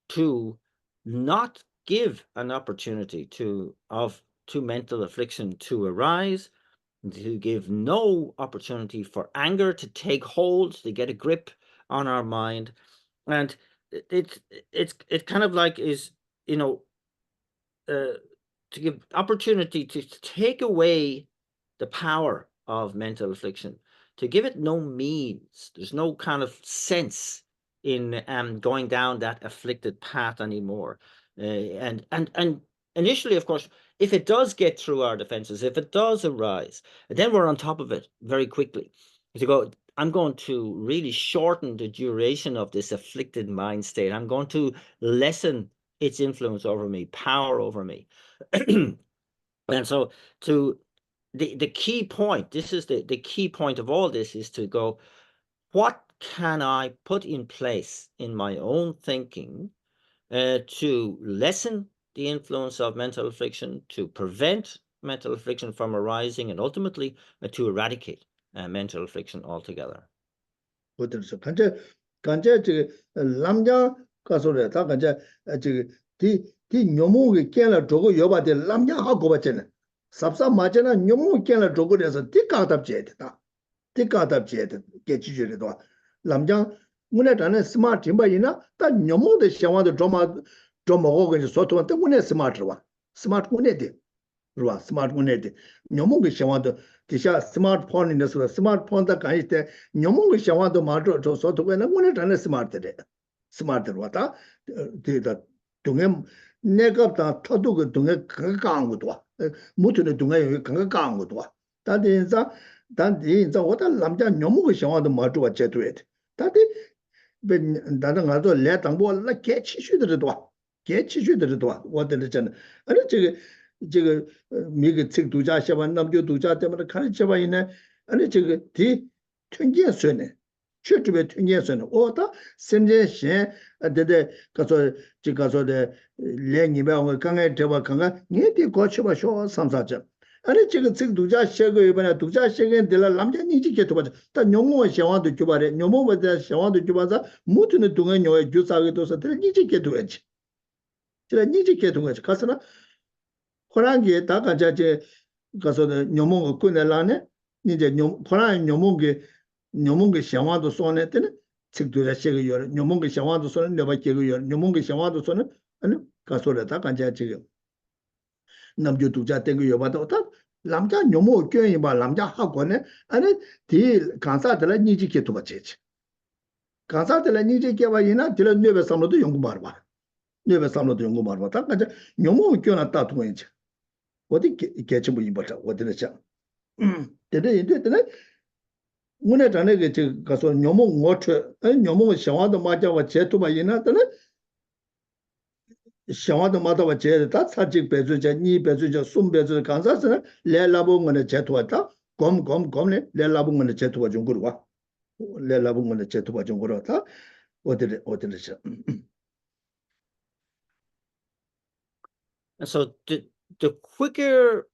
to not give an opportunity to mental affliction to arise, to give no opportunity for anger to take hold, to get a grip on our mind. And it kind of like is, to give opportunity to take away the power of mental affliction, to give it no means. There's no kind of sense in going down that afflicted path anymore. And initially, of course, if it does get through our defenses, if it does arise, then we're on top of it very quickly. To go, I'm going to really shorten the duration of this afflicted mind state. I'm going to lessen its influence over me, power over me. And so the key point, this is the key point of all this, is to go, what can I put in place in my own thinking to lessen the influence of mental affliction, to prevent mental affliction from arising, and ultimately to eradicate mental affliction altogether. 그래서 간제 남자 가서래 다 간제 디 녀모게 깨라 저거 여바데 남자 하고 봤잖아. 삽삽 맞잖아. 녀모 깨라 저거에서 띠까답제 됐다. 띠까답제 됐. 개치주래도 남자 문에 다는 스마트 임바이나 다 녀모의 샤와도 좀 그냥 소토한테 문에 스마트와. 스마트 문에 돼. 그와 스마트 문에 돼. 녀모의 샤와도 기샤 스마트폰인데서 스마트폰다 가이때 녀몽의 샤와도 마저 저 소토에는 문에 다는 스마트래. 스마트로 왔다. 되다 동에 내가 터도 그 동에 강한 것도 와. 무트의 동에 여기 강한 것도 와. 다들 인자 왔다 남자 녀몽의 샤와도 마저 왔 제도에. 다들 나는 가서 내 당보 나 개치슈들도 와. 개치슈들도 와. 왔는데 아니 저거 미그 책 두자 샤반 남교 두자 때문에 가르쳐 봐 있네. 아니 저거 뒤 튕겨 쇠네. 최초에 튕겨 쇠네. 오다 선제신 데데 가서 지가서데 랭이면 강에 대봐 강가 니디 고쳐 봐쇼 삼사자. 아니 저거 책 두자 셔고 이번에 두자 셔게 될 남자 니지 개도 봐. 다 뇽모 샤완도 줘봐래. 뇽모보다 샤완도 줘봐서 무트는 동안 요에 주사게 둬서 들 니지 개도 했지. 제가 니지 개도 했지. 가서나 호랑이에 다 가자제 가서 녀몽을 꺼내라네 이제 호랑이 녀몽게 샤와도 손에 때는 책도라 시가 요 녀몽게 샤와도 손에 내가 깨고 요 녀몽게 샤와도 손에 아니 가서라다 가자제 남주 두자 땡고 요바도 다 남자 녀몽 껴이 봐 남자 하고네 아니 디 간사들 니지게 또 받지 간사들 니지게 봐이나 들 뇌베 삼로도 연구 말봐 뇌베 삼로도 연구 말봐 다 가자 녀몽 껴놨다 통해지 어디 개체 뭐 임버터 어디는 자 근데 문에 전에 그 가서 녀몽 못해 녀몽 샤와도 맞아와 제토바 이나더는 샤와도 맞아와 제다 사직 배주자 니 배주자 숨 배주 간사스는 레라봉은 제토왔다 곰네 레라봉은 제토와 좀 그러와 레라봉은 제토와 좀 그러다 어디는 자 And so the quicker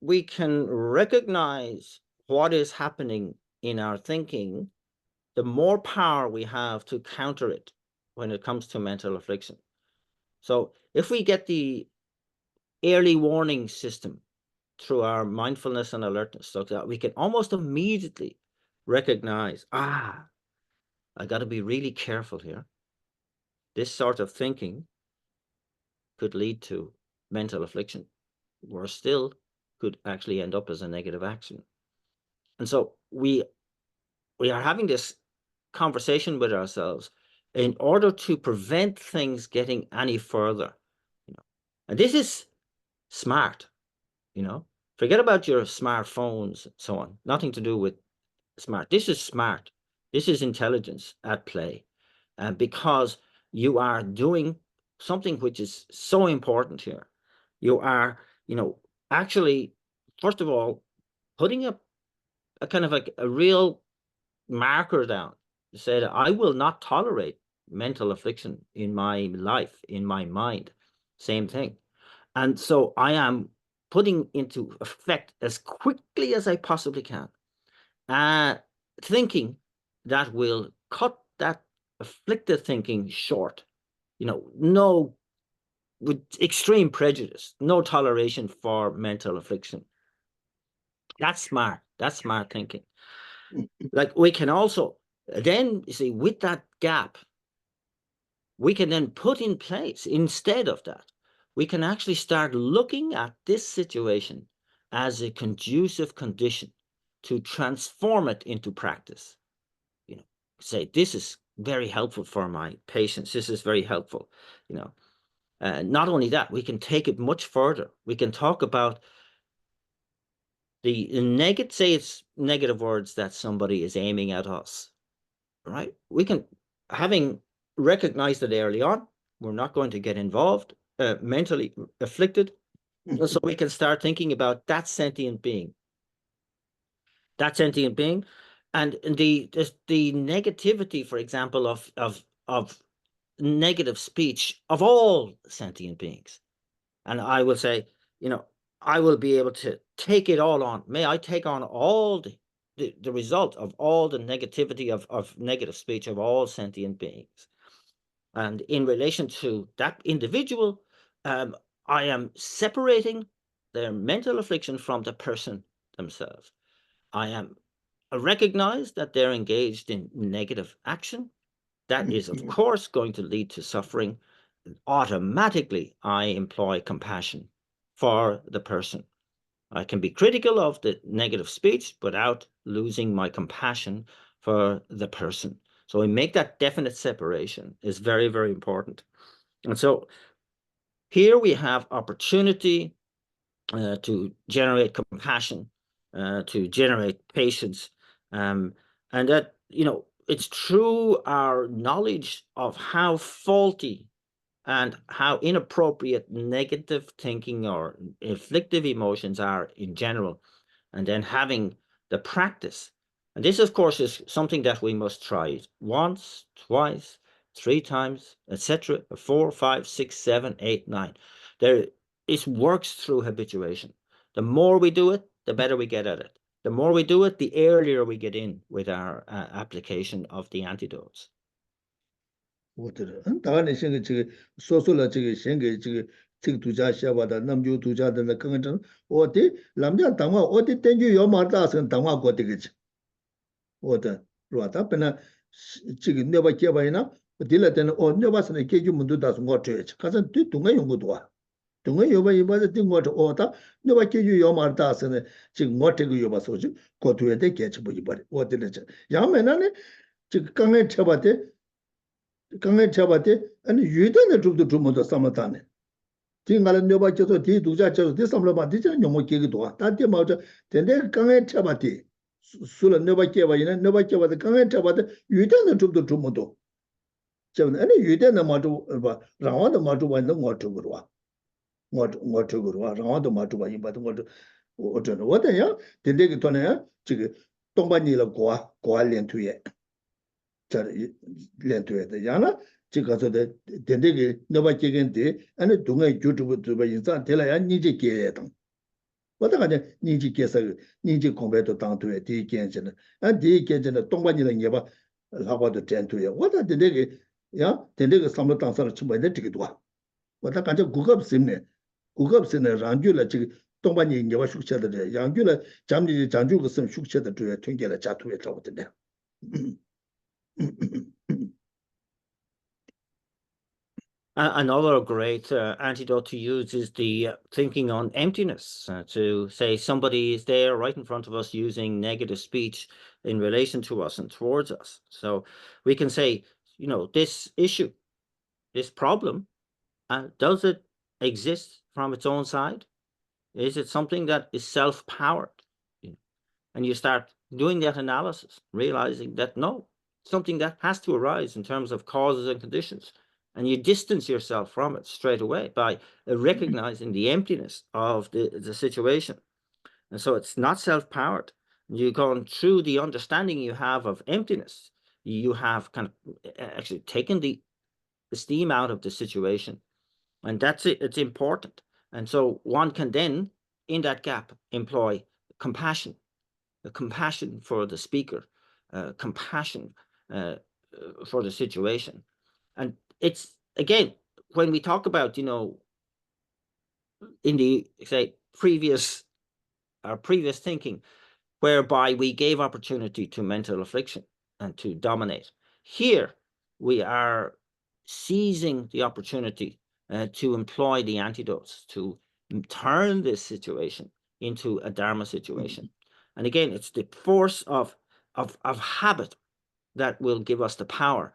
we can recognize what is happening in our thinking, the more power we have to counter it when it comes to mental affliction. So if we get the early warning system through our mindfulness and alertness, so that we can almost immediately recognize, I got to be really careful here. This sort of thinking could lead to mental affliction. Worse still, could actually end up as a negative action. And so we are having this conversation with ourselves in order to prevent things getting any further. And this is smart, Forget about your smartphones and so on. Nothing to do with smart. This is smart. This is intelligence at play. Because you are doing something which is so important here. You are, actually, first of all, putting a kind of a real marker down to say that I will not tolerate mental affliction in my life, in my mind. Same thing. And so I am putting into effect as quickly as I possibly can, thinking that will cut that afflicted thinking short. No, with extreme prejudice, no toleration for mental affliction. That's smart. That's smart thinking. Like we can also then, you see, with that gap, we can then put in place, instead of that, we can actually start looking at this situation as a conducive condition to transform it into practice. Say, this is very helpful for my patients. This is very helpful, Not only that, we can take it much further. We can talk about the negative, say it's negative words that somebody is aiming at us, right? We can, having recognized it early on, we're not going to get involved, mentally afflicted. So we can start thinking about that sentient being. And the negativity, for example, of negative speech of all sentient beings. And I will say, I will be able to take it all on. May I take on all the result of all the negativity of negative speech of all sentient beings. And in relation to that individual, I am separating their mental affliction from the person themselves. I am recognize that they're engaged in negative action. That is, of course, going to lead to suffering. Automatically, I employ compassion for the person. I can be critical of the negative speech without losing my compassion for the person. So we make that definite separation is very, very important. And so here we have opportunity to generate compassion, to generate patience. And that, it's through our knowledge of how faulty and how inappropriate negative thinking or afflictive emotions are in general, and then having the practice. And this, of course, is something that we must try once, twice, 3 times, etc. 4, 5, 6, 7, 8, 9. It works through habituation. The more we do it, the better we get at it. The more we do it, the earlier we get in with our application of the antidotes. 我觉得，当然，这个说出了先给这个度假下巴的，那么就度假的那刚刚讲，我的咱们讲当话，我的根据要马大声当话过这个去，我的是吧？他本来这个那把结巴呢，第二天哦，那把是呢，根据门都打算我这去，可是对东岸用不多啊，东岸有把一般是对我这哦，他那把根据要马大声呢，这个我这个有把手机，过度也得给吃不一般的，我的那这，然后呢，这个刚刚吃吧的。刚才吃吧的，俺鱼的那做么多什么单呢？听俺那边叫做地度假叫做的什么吧？的这牛么几个多？但的嘛这，现在刚才吃吧的，除了那边叫吧，那边叫吧的，刚才吃吧的鱼的那做么多？叫那鱼的那嘛做吧，然后的嘛做吧，那我做过哇，我做过哇，然后的嘛做吧，一般的我真的我等下的那个多呢，这个东半年了过练腿耶。这练对的，然后这个说的，点这个那把几个的，俺那东岸就这么印象，对了呀，你这给当，我大概呢，你这给啥个，你这空白都当对，第一件事呢，俺第一件事呢，东莞你了，你把老话都占对，我的点这个呀，点这个上面当上了出门的这个多，我大感觉顾客不是呢，顾客不是呢，让就了这个东莞你把熟悉的这，让就了咱们讲究个什么熟悉的这个推荐了加图也找不得了。Another great antidote to use is the thinking on emptiness, to say somebody is there right in front of us using negative speech in relation to us and towards us. So we can say, this issue, this problem, does it exist from its own side? Is it something that is self-powered? And you start doing that analysis, realizing that no, something that has to arise in terms of causes and conditions. And you distance yourself from it straight away by recognizing the emptiness of the situation. And so it's not self-powered. You've gone through the understanding you have of emptiness. You have kind of actually taken the steam out of the situation. And that's it. It's important. And so one can then, in that gap, employ compassion for the speaker, compassion for the situation. And it's, again, when we talk about, in the, say, previous thinking, whereby we gave opportunity to mental affliction and to dominate. Here, we are seizing the opportunity to employ the antidotes, to turn this situation into a Dharma situation. And again, it's the force of habit that will give us the power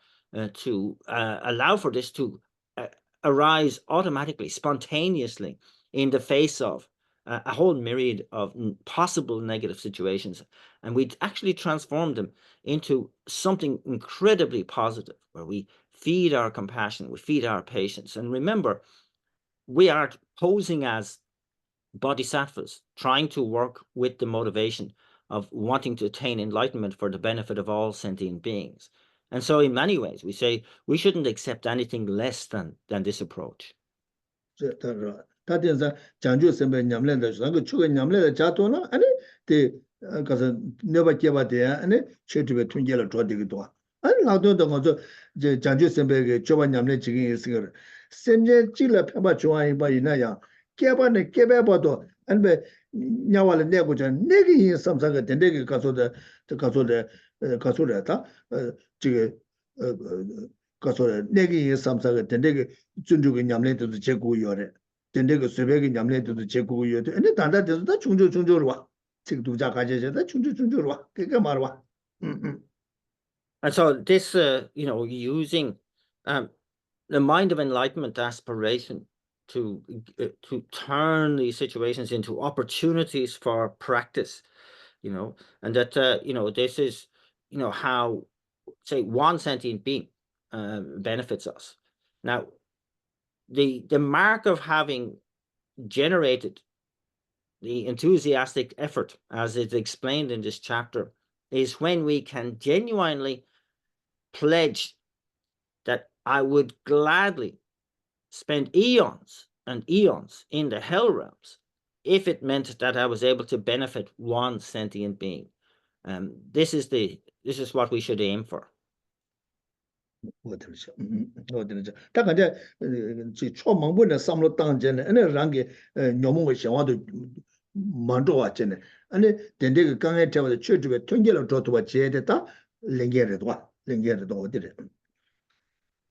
to allow for this to arise automatically, spontaneously, in the face of a whole myriad of possible negative situations. And we actually transform them into something incredibly positive, where we feed our compassion, we feed our patience. And remember, we are posing as bodhisattvas, trying to work with the motivation of wanting to attain enlightenment for the benefit of all sentient beings. And so in many ways, we say we shouldn't accept anything less than this approach. 这当然， 다된서 장주 선배 냠래다 그 추가 냠래다 자도나 아니 데 가서 내가 개발돼야 아니 최초에 통계를 줘 되기도 아니 나도도 먼저 이제 장주 선배가 저번 냠래 지금 있으거 샘제 찔러 펴봐 좋아해 봐 이나야 개발네 개발봐도 아니 냐와를 내고 전 내게 이 삼사가 된대게 가서다 지금 가서 내게 이 삼사가 된대게 준주가 냠래도 제고요래 된대게 수백이 냠래도 제고요래 근데 단다돼서 다 중조로 와 지금 두자 가져져다 중조로 와 그게 말로 와 And so this, using the mind of enlightenment aspiration to turn these situations into opportunities for practice, and that this is how, say, one sentient being benefits us. Now, the mark of having generated the enthusiastic effort, as it's explained in this chapter, is when we can genuinely pledge that I would gladly spend eons and eons in the hell realms if it meant that I was able to benefit one sentient being. This is what we should aim for. 어디죠? 어디죠? 다 간제 지 초망분의 삼로 당전에 아니 랑게 녀몽의 생활도 만도 왔잖아. 아니 된대가 강에 잡아서 최주에 통계를 줘도 와 제대다 랭게르도 어디래.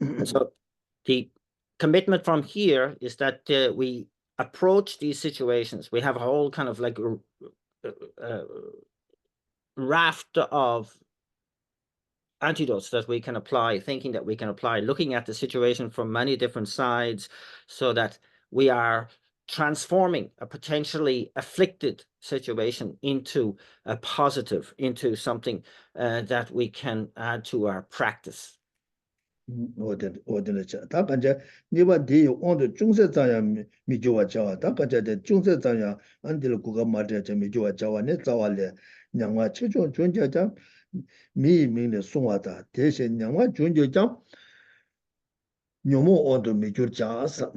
And so the commitment from here is that we approach these situations. We have a whole kind of like raft of antidotes that we can apply, thinking that we can apply, looking at the situation from many different sides, so that we are transforming a potentially afflicted situation into a positive, into something that we can add to our practice. 어디죠? 다 간제 네가 뒤에 온도 중세자야 미조와 자와 다 간제 중세자야 안들 국가 말이야 미조와 자와 내 자와래 냥와 최종 존재자 미민의 송화다 대신 냥와 존재자 녀모 온도 미조자사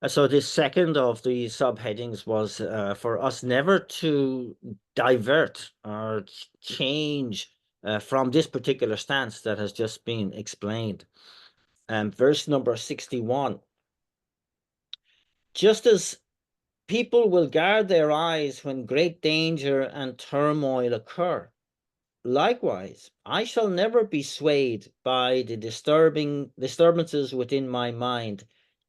So the second of the subheadings was for us never to divert or change from this particular stance that has just been explained. Verse number 61. Just as people will guard their eyes when great danger and turmoil occur, likewise, I shall never be swayed by the disturbances within my mind,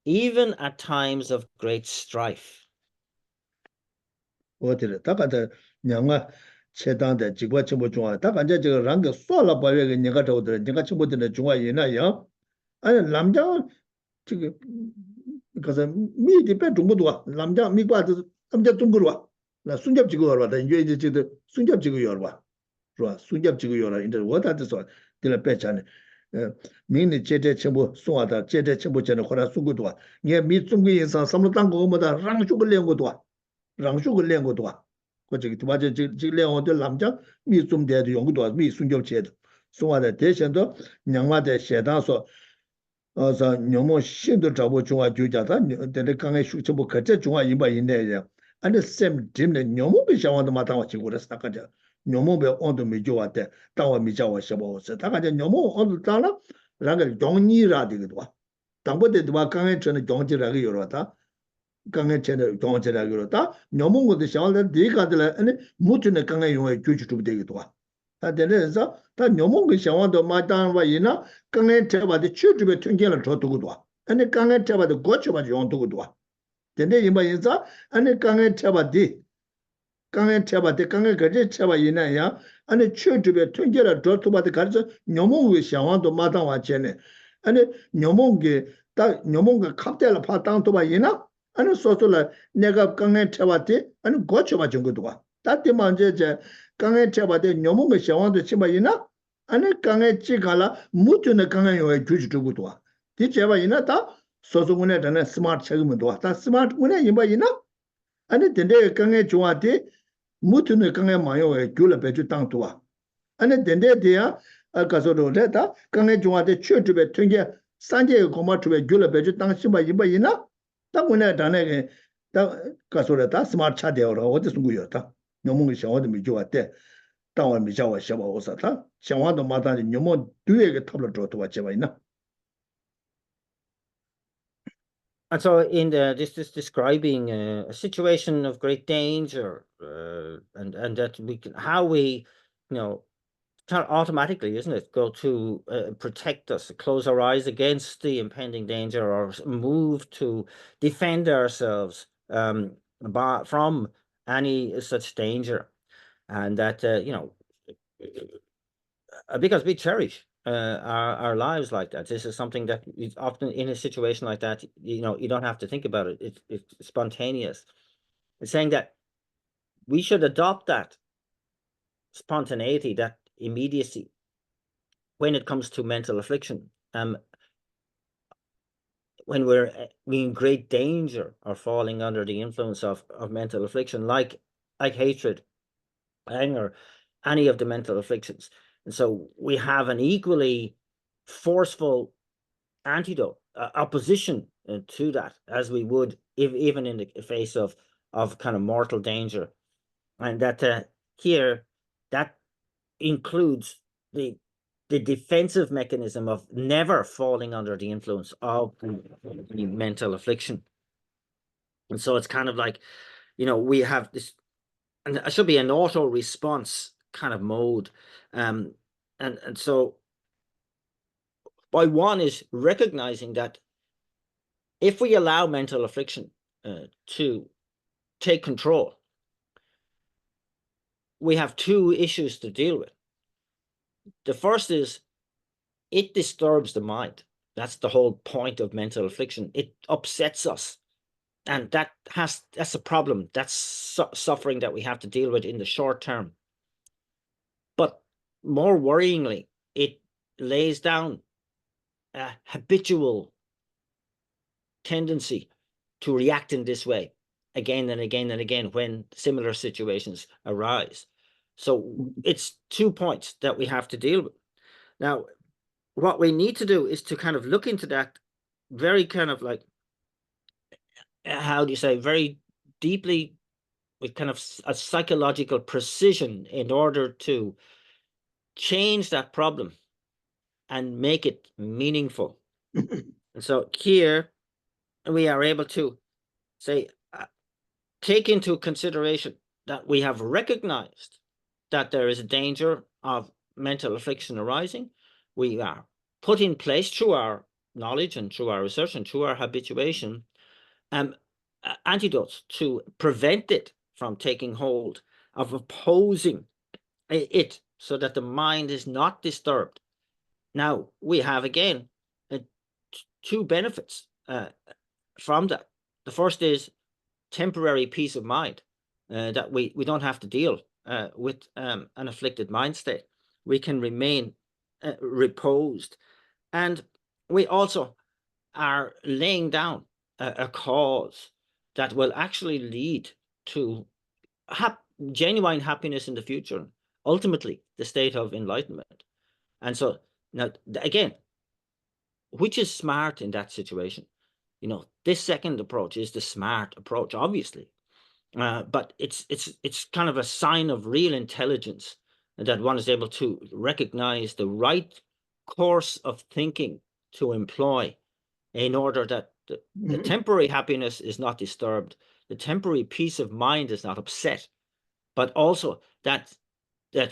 even at times of great strife. 어디래? 다 간제 냥와 체단데 지과 첨부 중앙 다 간제 저 랑게 쏠라 바외게 내가 저들 내가 첨부들 중앙 이나요 아니 남자 지금 그래서 미디 배 중부도 와 남자 미과도 남자 중부로 와나 순잡 지고 와라 이제 이제 순잡 지고 와라 좋아 순잡 지고 와라 이제 와다서 들어 빼잖아 민이 제대 첨부 송하다 제대 첨부 전에 호라 수고도 와 얘 미중국 인상 삼로 땅 거보다 랑쇼를 낸 것도 와 랑쇼를 낸 것도 와 거기 맞아 지금 내용도 남자 미중대도 연구도 와 미순잡 제도 송하다 대신도 냥마대写当说 어서 녀모 신도 잡고 중화 주자다 근데 강에 슈처부 거제 중화 임바 있네요 아니 샘 dimne 녀모비 샤원도 마다와 지고를 사가자 녀모비 온도 미조와데 따와 미자와 셔보서 다가자 녀모 온도 따라 라가 용니라 되기도 와 당보대도 와 강에 전에 용지라가 요러다 강에 전에 용지라가 요러다 녀모고도 샤원데 디가들 아니 무트네 강에 용에 주주도 되기도 와 다들에서 다 녀몽의 샤원도 마다와 이나 강에 잡아도 추주베 튕겨를 줘두고도 와 아니 강에 잡아도 고쳐봐도 용두고도 와 근데 이마에서 아니 강에 잡아디 강에 거제 잡아 이나야 아니 추주베 튕겨를 줘두고도 가서 녀몽의 샤원도 마다와 쟤네 아니 녀몽의 다 녀몽의 갑대를 파당도 봐 이나 아니 소소라 내가 강에 잡아디 아니 고쳐봐 준 것도 와 다때만 이제 강에 잡아대 녀몽의 샤원도 치마이나 아니 강에 찍가라 무트네 강에 요에 주주두고도 와 디제바이나 다 소소군에 되는 스마트 책임도 와다 스마트군에 임바이나 아니 된대 강에 좋아대 무트네 강에 마요에 줄을 배주 땅도 와 아니 된대대야 아까서도 됐다 강에 좋아대 최주베 튕게 산제 고마트베 줄을 배주 땅 심바 임바이나 딱 뭐냐 다네 딱 가서라 다 스마트 차대어라 어디 숨고요다 너무 샤워도 미 좋았대 당원 미 샤워 샤워 오사다 샤워도 마다니 너무 뒤에게 탑을 줘도 왔지 봐이나 And so in this is describing a situation of great danger, and that we can, how we, kind of automatically, isn't it, go to protect us, close our eyes against the impending danger, or move to defend ourselves from any such danger. And that, because we cherish our lives like that. This is something that is often in a situation like that, you don't have to think about it. It's spontaneous. It's saying that we should adopt that spontaneity, that immediacy when it comes to mental affliction. When we're in great danger or falling under the influence of mental affliction, like hatred, anger, any of the mental afflictions. And so we have an equally forceful antidote, opposition to that, as we would even in the face of kind of mortal danger. And that here, that includes the defensive mechanism of never falling under the influence of the mental affliction. And so it's kind of like, we have this, and it should be an auto response kind of mode. And so by one is recognizing that if we allow mental affliction to take control, we have two issues to deal with. The first is it disturbs the mind. That's the whole point of mental affliction. It upsets us. And that's a problem. That's suffering that we have to deal with in the short term. But more worryingly, it lays down a habitual tendency to react in this way again and again and again when similar situations arise. So it's 2 points that we have to deal with. Now, what we need to do is to kind of look into that very kind of like, how do you say, very deeply, with kind of a psychological precision, in order to change that problem and make it meaningful. And so here we are able to say, take into consideration that we have recognized that there is a danger of mental affliction arising. We are put in place through our knowledge and through our research and through our habituation antidotes to prevent it from taking hold, of opposing it, so that the mind is not disturbed. Now, we have again two benefits from that. The first is temporary peace of mind, that we don't have to deal with an afflicted mind state. We can remain reposed. And we also are laying down a cause that will actually lead to genuine happiness in the future, ultimately the state of enlightenment. And so now, again, which is smart in that situation? This second approach is the smart approach, obviously, but it's kind of a sign of real intelligence that one is able to recognize the right course of thinking to employ in order that the temporary happiness is not disturbed, the temporary peace of mind is not upset, but also that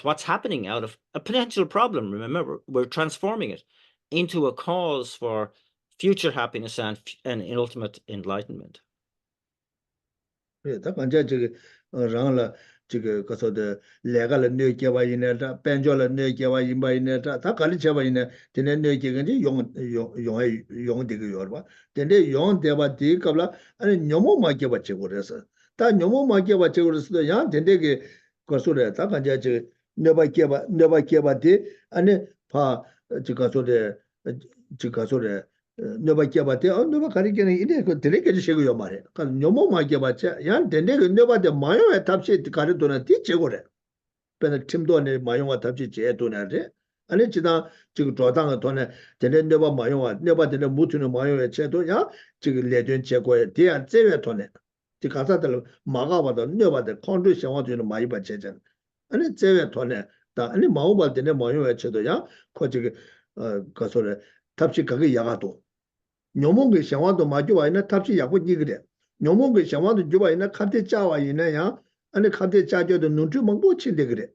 what's happening out of a potential problem, remember, we're transforming it into a cause for future happiness and ultimate enlightenment. 对，他感觉这个让了这个个说的两个人呢结巴因呢，他变叫了呢结巴因巴因呢，他搞的结巴因呢，今天呢结个的用这个药吧，今天用的吧这个了，牛毛嘛结巴结果的是，但牛毛嘛结巴结果的是，让今天个个说的，他感觉这个呢吧结巴的，怕这个说的这个说的。nyoba kyaba te nyoba kari kene ine ko tere ke shego yo mare ka nyomo ma kyaba cha yan dende ke nyoba de mayo ya tapse kari dona ti chego re pena timdo ne mayo wa tapse che dona re 아니 지다 지금 조당의 돈에 되는 내가 마용아 내가 되는 무튼의 마용에 제도야 지금 내전 제고에 대한 제외 돈에 지 가사들 막아봐도 내가들 컨트 상황들은 많이 받잖아 아니 제외 돈에 다 아니 마오발 되는 마용에 제도야 그 지금 가서래 답시 그게 야가도 녀몽의 상황도 맞아 와이나 답시 야고 니그래 녀몽의 상황도 줘 와이나 카드 짜와 있나야 아니 카드 짜줘도 눈치 못 친데 그래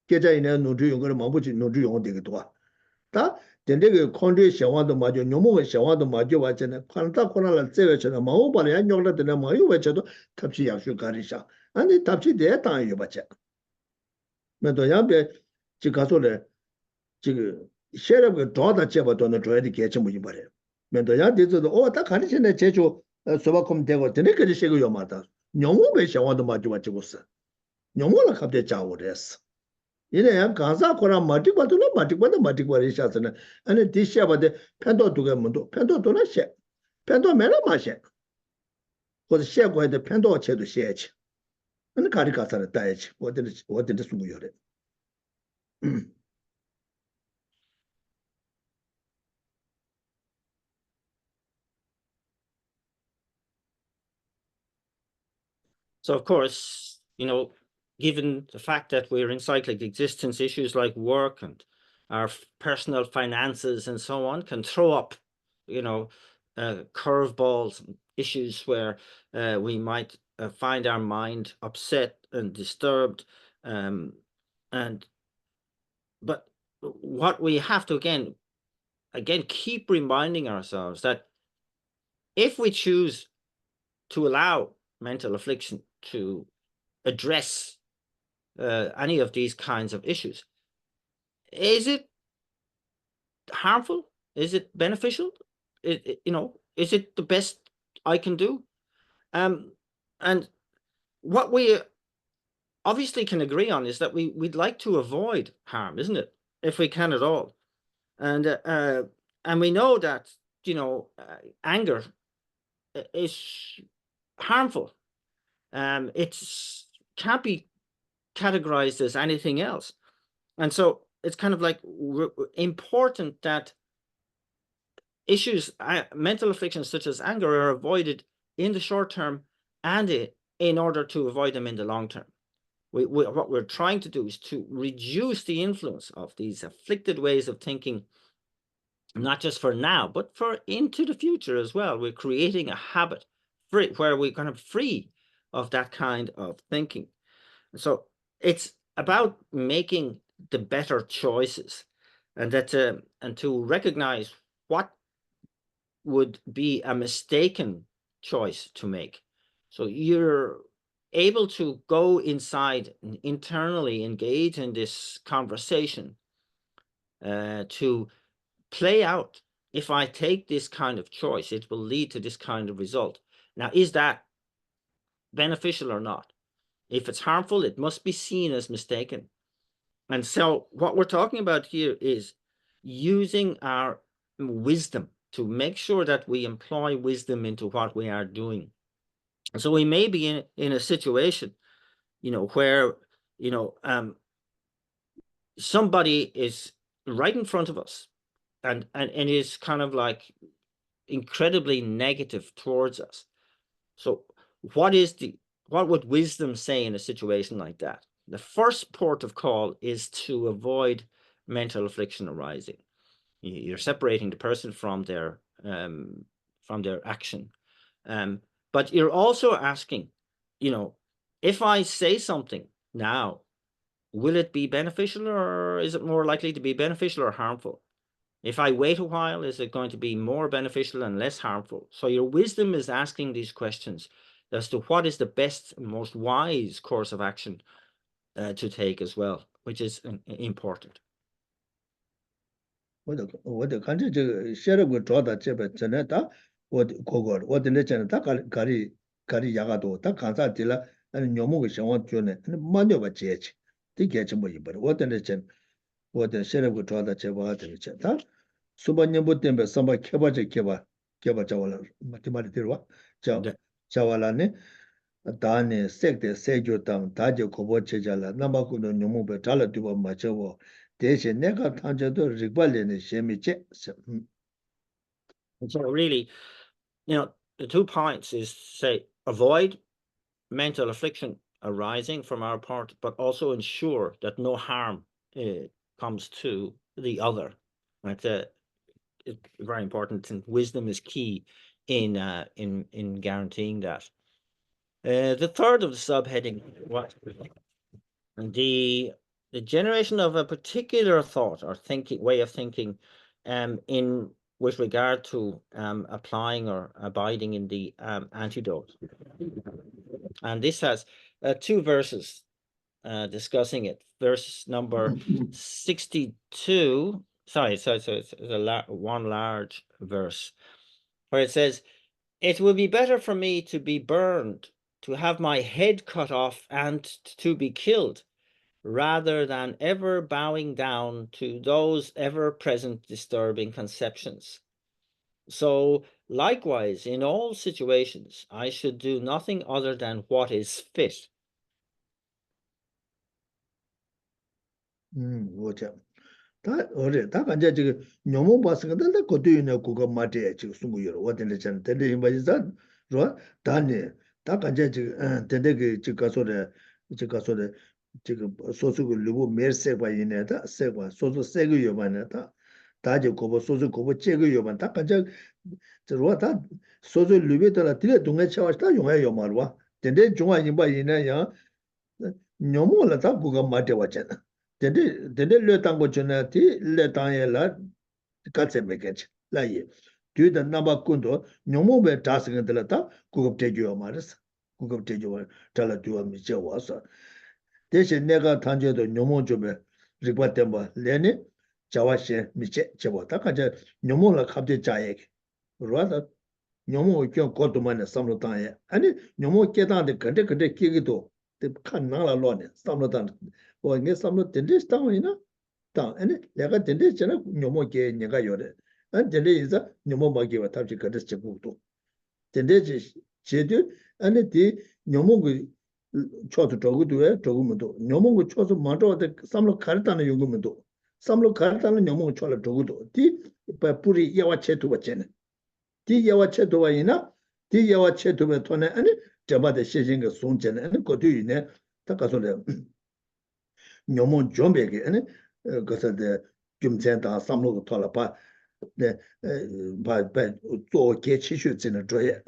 계좌에는 눈치 용거를 못 눈치 용어 되기도 와 다 된대게 콘드 상황도 맞아 녀몽의 상황도 맞아 왔잖아 관다 코나를 제외처럼 마오발에 녀를 되는 마요 외쳐도 답시 약속 가리샤 아니 답시 대 당요 받자 맨도 야베 지 가서래 지금 셰럽을 도와다 잡아도는 줘야 되겠지 뭐 이번에 맨도야 뒤에서도 다 가르치네 제주 소바콤 되고 되네 그지 시고요 마다 영어배 샤워도 맞지 맞지고서 영어를 갑자기 자오랬어 이래야 가사 코라 마티바도는 마티바리 샤스는 아니 디샤바데 펜도 두게 문도 펜도 도나 셰 펜도 메나 마셰或者 셰고에 펜도 체도 셰치 아니 가리 가사를 따야지 어디를 쓰고 요래 So, of course, given the fact that we're in cyclic existence, issues like work and our personal finances and so on can throw up, curveballs, issues where we might find our mind upset and disturbed. But what we have to again keep reminding ourselves that if we choose to allow mental affliction to address any of these kinds of issues, is it harmful? Is it beneficial? Is it the best I can do? And what we obviously can agree on is that we'd like to avoid harm, isn't it? If we can at all. And we know that, anger is harmful. It's can't be categorized as anything else. And so it's kind of like important that issues, mental afflictions such as anger, are avoided in the short term and in order to avoid them in the long term. What we're trying to do is to reduce the influence of these afflicted ways of thinking, not just for now, but for into the future as well. We're creating a habit where we're kind of free of that kind of thinking. So it's about making the better choices, and to recognize what would be a mistaken choice to make. So you're able to go inside and internally engage in this conversation to play out, if I take this kind of choice, it will lead to this kind of result. Now, is that beneficial or not? If it's harmful, it must be seen as mistaken. And so what we're talking about here is using our wisdom to make sure that we employ wisdom into what we are doing. So we may be in a situation, where, somebody is right in front of us and is kind of like incredibly negative towards us. So what would wisdom say in a situation like that? The first port of call is to avoid mental affliction arising. You're separating the person from their action. But you're also asking, if I say something now, will it be beneficial, or is it more likely to be beneficial or harmful? If I wait a while, is it going to be more beneficial and less harmful? So your wisdom is asking these questions as to what is the best, most wise course of action to take as well, which is important. 我得看这个写了个找到这边真的他我的那真的他咖喱牙多他看啥的了牛毛个想法就呢慢点吧节气的节气没一般我的那真我的写了个找到这边的这他苏巴年不点呗上把开吧找我了马的对吧找我了呢다네 색대 세교당 다저 고보 제자라 남바고는 놈무베 달라 두고 맞죠 대신 내가 탄저도 리발레는 셈이지. And so really, the 2 points is, say, avoid mental affliction arising from our part, but also ensure that no harm comes to the other. It's very important, and wisdom is key in guaranteeing that. The third of the subheading, what the generation of a particular thought or way of thinking, in with regard to applying or abiding in the antidote. And this has 2 verses discussing it. Verse number 62. Sorry, so it's one large verse where it says, "It will be better for me to be burned, to have my head cut off, and to be killed, rather than ever bowing down to those ever-present disturbing conceptions. So, likewise, in all situations, I should do nothing other than what is fit." 오자. 다 어제 다 간자 지금 녀모 봤으니까 다 고도이네 그거 맞대 지금 숨고요. 어딘데잖아. 근데 임바지산 로 다네. 다 간자 지금 근데 그 지금 가서래 지금 소수고 누구 메르세 바이네다 세바 소수 세고 요만다. 다지 고보 소수 고보 제고 요만 다 간자 저로 다 소수 루베더라 들에 동네 차와다 용해 요말와. 근데 중앙 임바이네야 녀모라 다 그거 맞대 왔잖아. Dede le tango chuna ti le tangye la katse mekech la ye. Dui da namba kundo nyomo be tasing de la ta kukub tejo maris. Kukub tejo tala duwa mi che wasa. Deshe nega tangye do nyomo jobe rikwa temba lene jawa she mi che wa. Ta kanche nyomo la kapte chaye ke. Rwa da nyomo kyo koto mane samlo tangye. Ani nyomo ke tangde kante kante kiki do. Kan nangla lo ne samlo tangde. nge samlo tende stangwa ina tang ane laga tende chana nyomo ke nyanga yore an tende isa nyomo magi wa tabchi kadas chebu to tende che de ane di nyomo gu chotu togu duwe togu mudo nyomo gu chotu manto de samlo karitana yungu mudo samlo karitana nyomo gu chola togu do di puri yawa che tuwa chene di yawa che tuwa ina di yawa che tuwa tone ane jamba de sheshinga song chene ane kotu ine ta kaso le 녀모 좀베게 아니 그래서 김전다 삼로도 돌아봐 네바바 또 개치슈지는 저에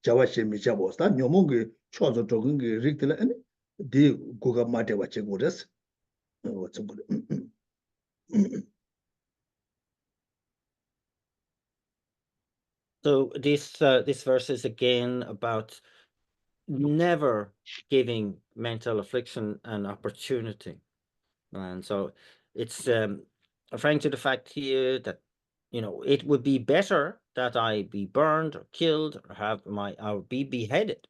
자와심이 잡았다 녀모게 초저 적은 게 릭들 아니 디 고가 마테 와체 고레스 좀 그래 So this verse is again about never giving mental affliction an opportunity. And so it's referring to the fact here that, it would be better that I be burned or killed or be beheaded,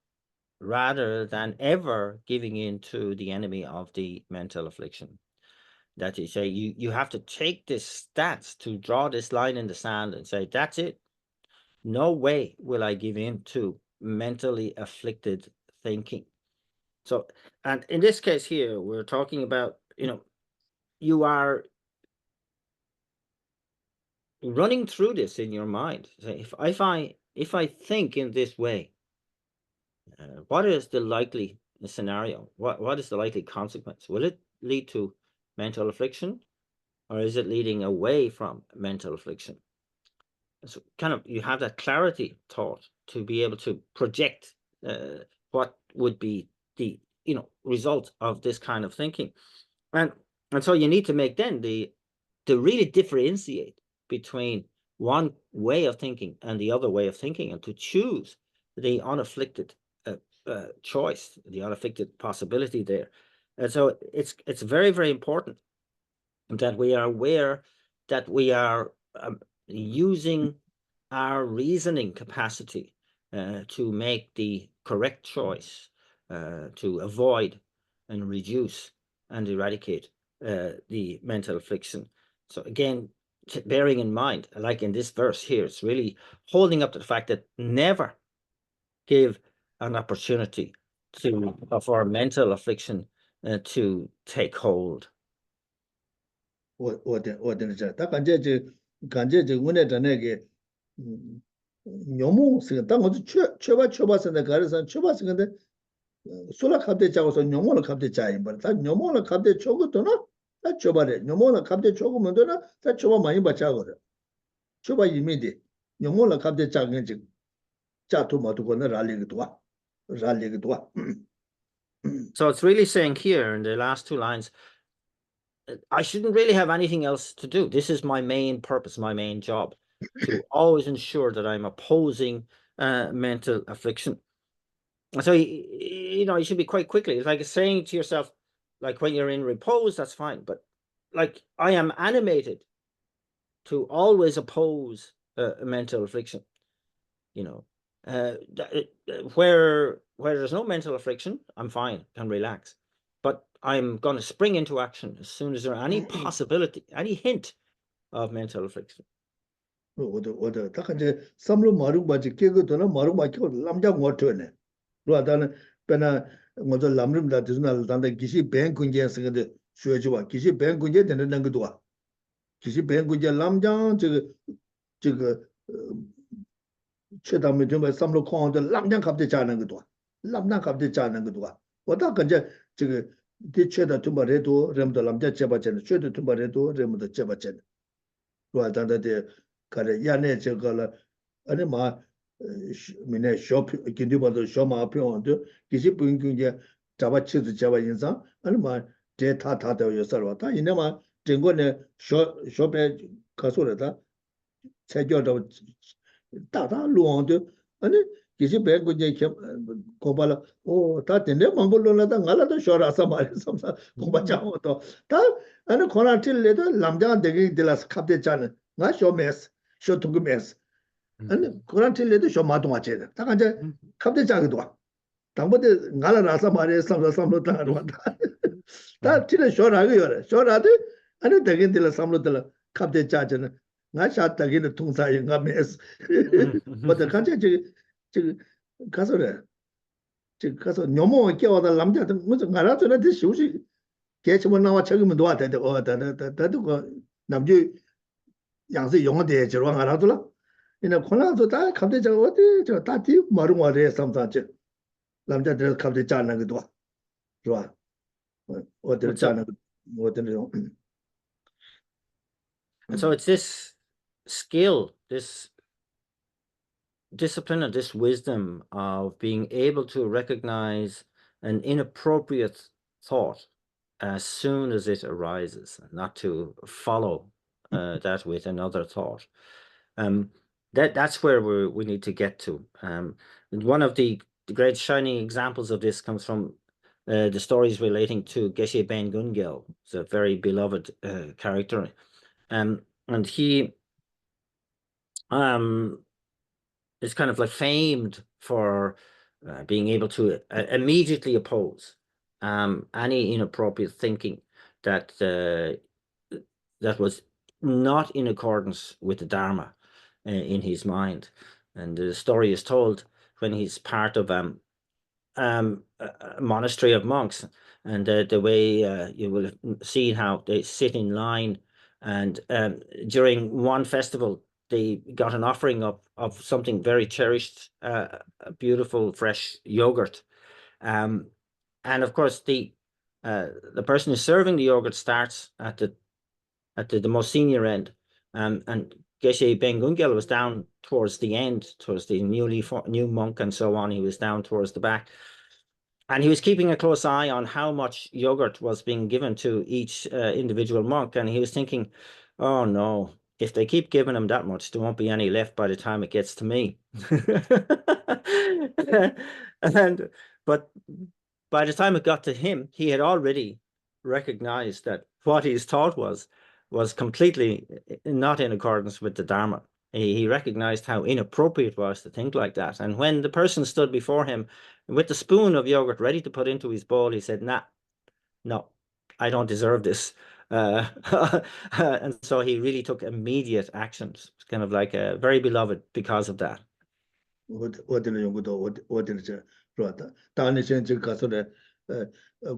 rather than ever giving in to the enemy of the mental affliction. That you say you have to take this stance to draw this line in the sand and say, that's it. No way will I give in to mentally afflicted thinking. So, and in this case here, we're talking about, you are running through this in your mind. Say, if I think in this way, what is the likely scenario? What is the likely consequence? Will it lead to mental affliction, or is it leading away from mental affliction? So kind of you have that clarity thought to be able to project what would be the result of this kind of thinking, and so you need to make then to really differentiate between one way of thinking and the other way of thinking, and to choose the unafflicted choice, the unafflicted possibility there. And so it's very, very important that we are aware that we are using our reasoning capacity to make the correct choice, to avoid and reduce and eradicate the mental affliction. So again, bearing in mind, like in this verse here, it's really holding up to the fact that never give an opportunity for mental affliction to take hold. 我的这，他感觉这我那那个，녀몽 생 당고 쳐봐 선데 가르선 쳐봐 선데 솔라 갑대 잡아서 녀몽을 갑대 짜이 뭐다 녀몽을 갑대 쳐고도나 다 쳐봐래 녀몽을 갑대 쳐고면 되나 다 쳐봐 많이 받자거든 쳐봐 이미디 녀몽을 갑대 짜긴 지 짜도 마도고는 rally기도 와 So it's really saying here in the last two lines, I shouldn't really have anything else to do. This is my main purpose, my main job, to always ensure that I'm opposing mental affliction. So, you should be quite quickly. It's like saying to yourself, like when you're in repose, that's fine. But like I am animated to always oppose mental affliction, where there's no mental affliction, I'm fine, can relax. But I'm going to spring into action as soon as there's any possibility, any hint of mental affliction. 어디 딱 이제 삼로 마루 바지 깨거든 마루 마키고 남자 못 되네 로다는 배나 먼저 남름다 드나 단데 기시 뱅 군제 쓰는데 쉬어줘 기시 뱅 군제 되는 것도 와 기시 뱅 군제 남자这个최다면 좀 삼로 콩한테 남자 갑자기 자는 것도 와 남자 갑자기 자는 것도 와我大 感觉 这个 뒤쳐다 좀 말해도 렘도 남자 제바전 최도 좀 말해도 렘도 제바전 로다한테 그래 야네 저거라 아니 마 미네 쇼핑 기디바도 쇼마 표현도 기시 분경제 잡아치도 잡아 인상 아니 마 데이터다도 요서로다 이네마整个呢 쇼배 가서라다 체교도 다다 루온도 아니 기시 배고제 고발라 오다 된데 망볼로라다 갈라도 쇼라서 말해서 공부자고도 다 아니 코나틸레도 남자 되게 들라서 갑대잖아 나 쇼메스 쇼투그메스 아니 코나틸레도 쇼마동아체 다 간제 갑대자기도 와 당보데 갈라라서 말해 삼삼로 다로 다 티레 쇼라고 요래 쇼라데 아니 되게 들라 삼로들 갑대자잖아 나 샷다기는 통사에 가메스 뭐다 간제 저 가서래 저 가서 녀모 깨워다 남자들 무슨 가라서한테 쉬우시 개처럼 나와 책임은 놓아야 되는데 다도 그 남주 양세 영어대 저런 알아들라 이나 콜라도 다 갑자기 저 어디 저 다티 마루마레 삼사체 남자들 갑자기 짜는 것도 좋아 어디 짜는 어디 And so it's this skill, this discipline, and this wisdom of being able to recognize an inappropriate thought as soon as it arises, and not to follow that with another thought. That's where we need to get to. One of the great shining examples of this comes from the stories relating to Geshe Ben Gungel. It's a very beloved character, and he is kind of like famed for being able to immediately oppose any inappropriate thinking that was not in accordance with the Dharma in his mind. And the story is told when he's part of a monastery of monks, and the way you will have seen how they sit in line, and during one festival they got an offering of something very cherished, a beautiful fresh yogurt, and of course the person who's serving the yogurt starts at the most senior end, and Geshe Ben Gungel was down towards the end, towards the new monk and so on. He was down towards the back, and he was keeping a close eye on how much yogurt was being given to each individual monk, and he was thinking, oh no, if they keep giving him that much, there won't be any left by the time it gets to me. But by the time it got to him, he had already recognized that what his thought was completely not in accordance with the Dharma. He recognized how inappropriate it was to think like that. And when the person stood before him with the spoon of yogurt ready to put into his bowl, he said, nah, no, I don't deserve this. And so he really took immediate actions. It's kind of like very beloved because of that. 어디는 연구도 어디는 저 그렇다. 다음에 저 가서래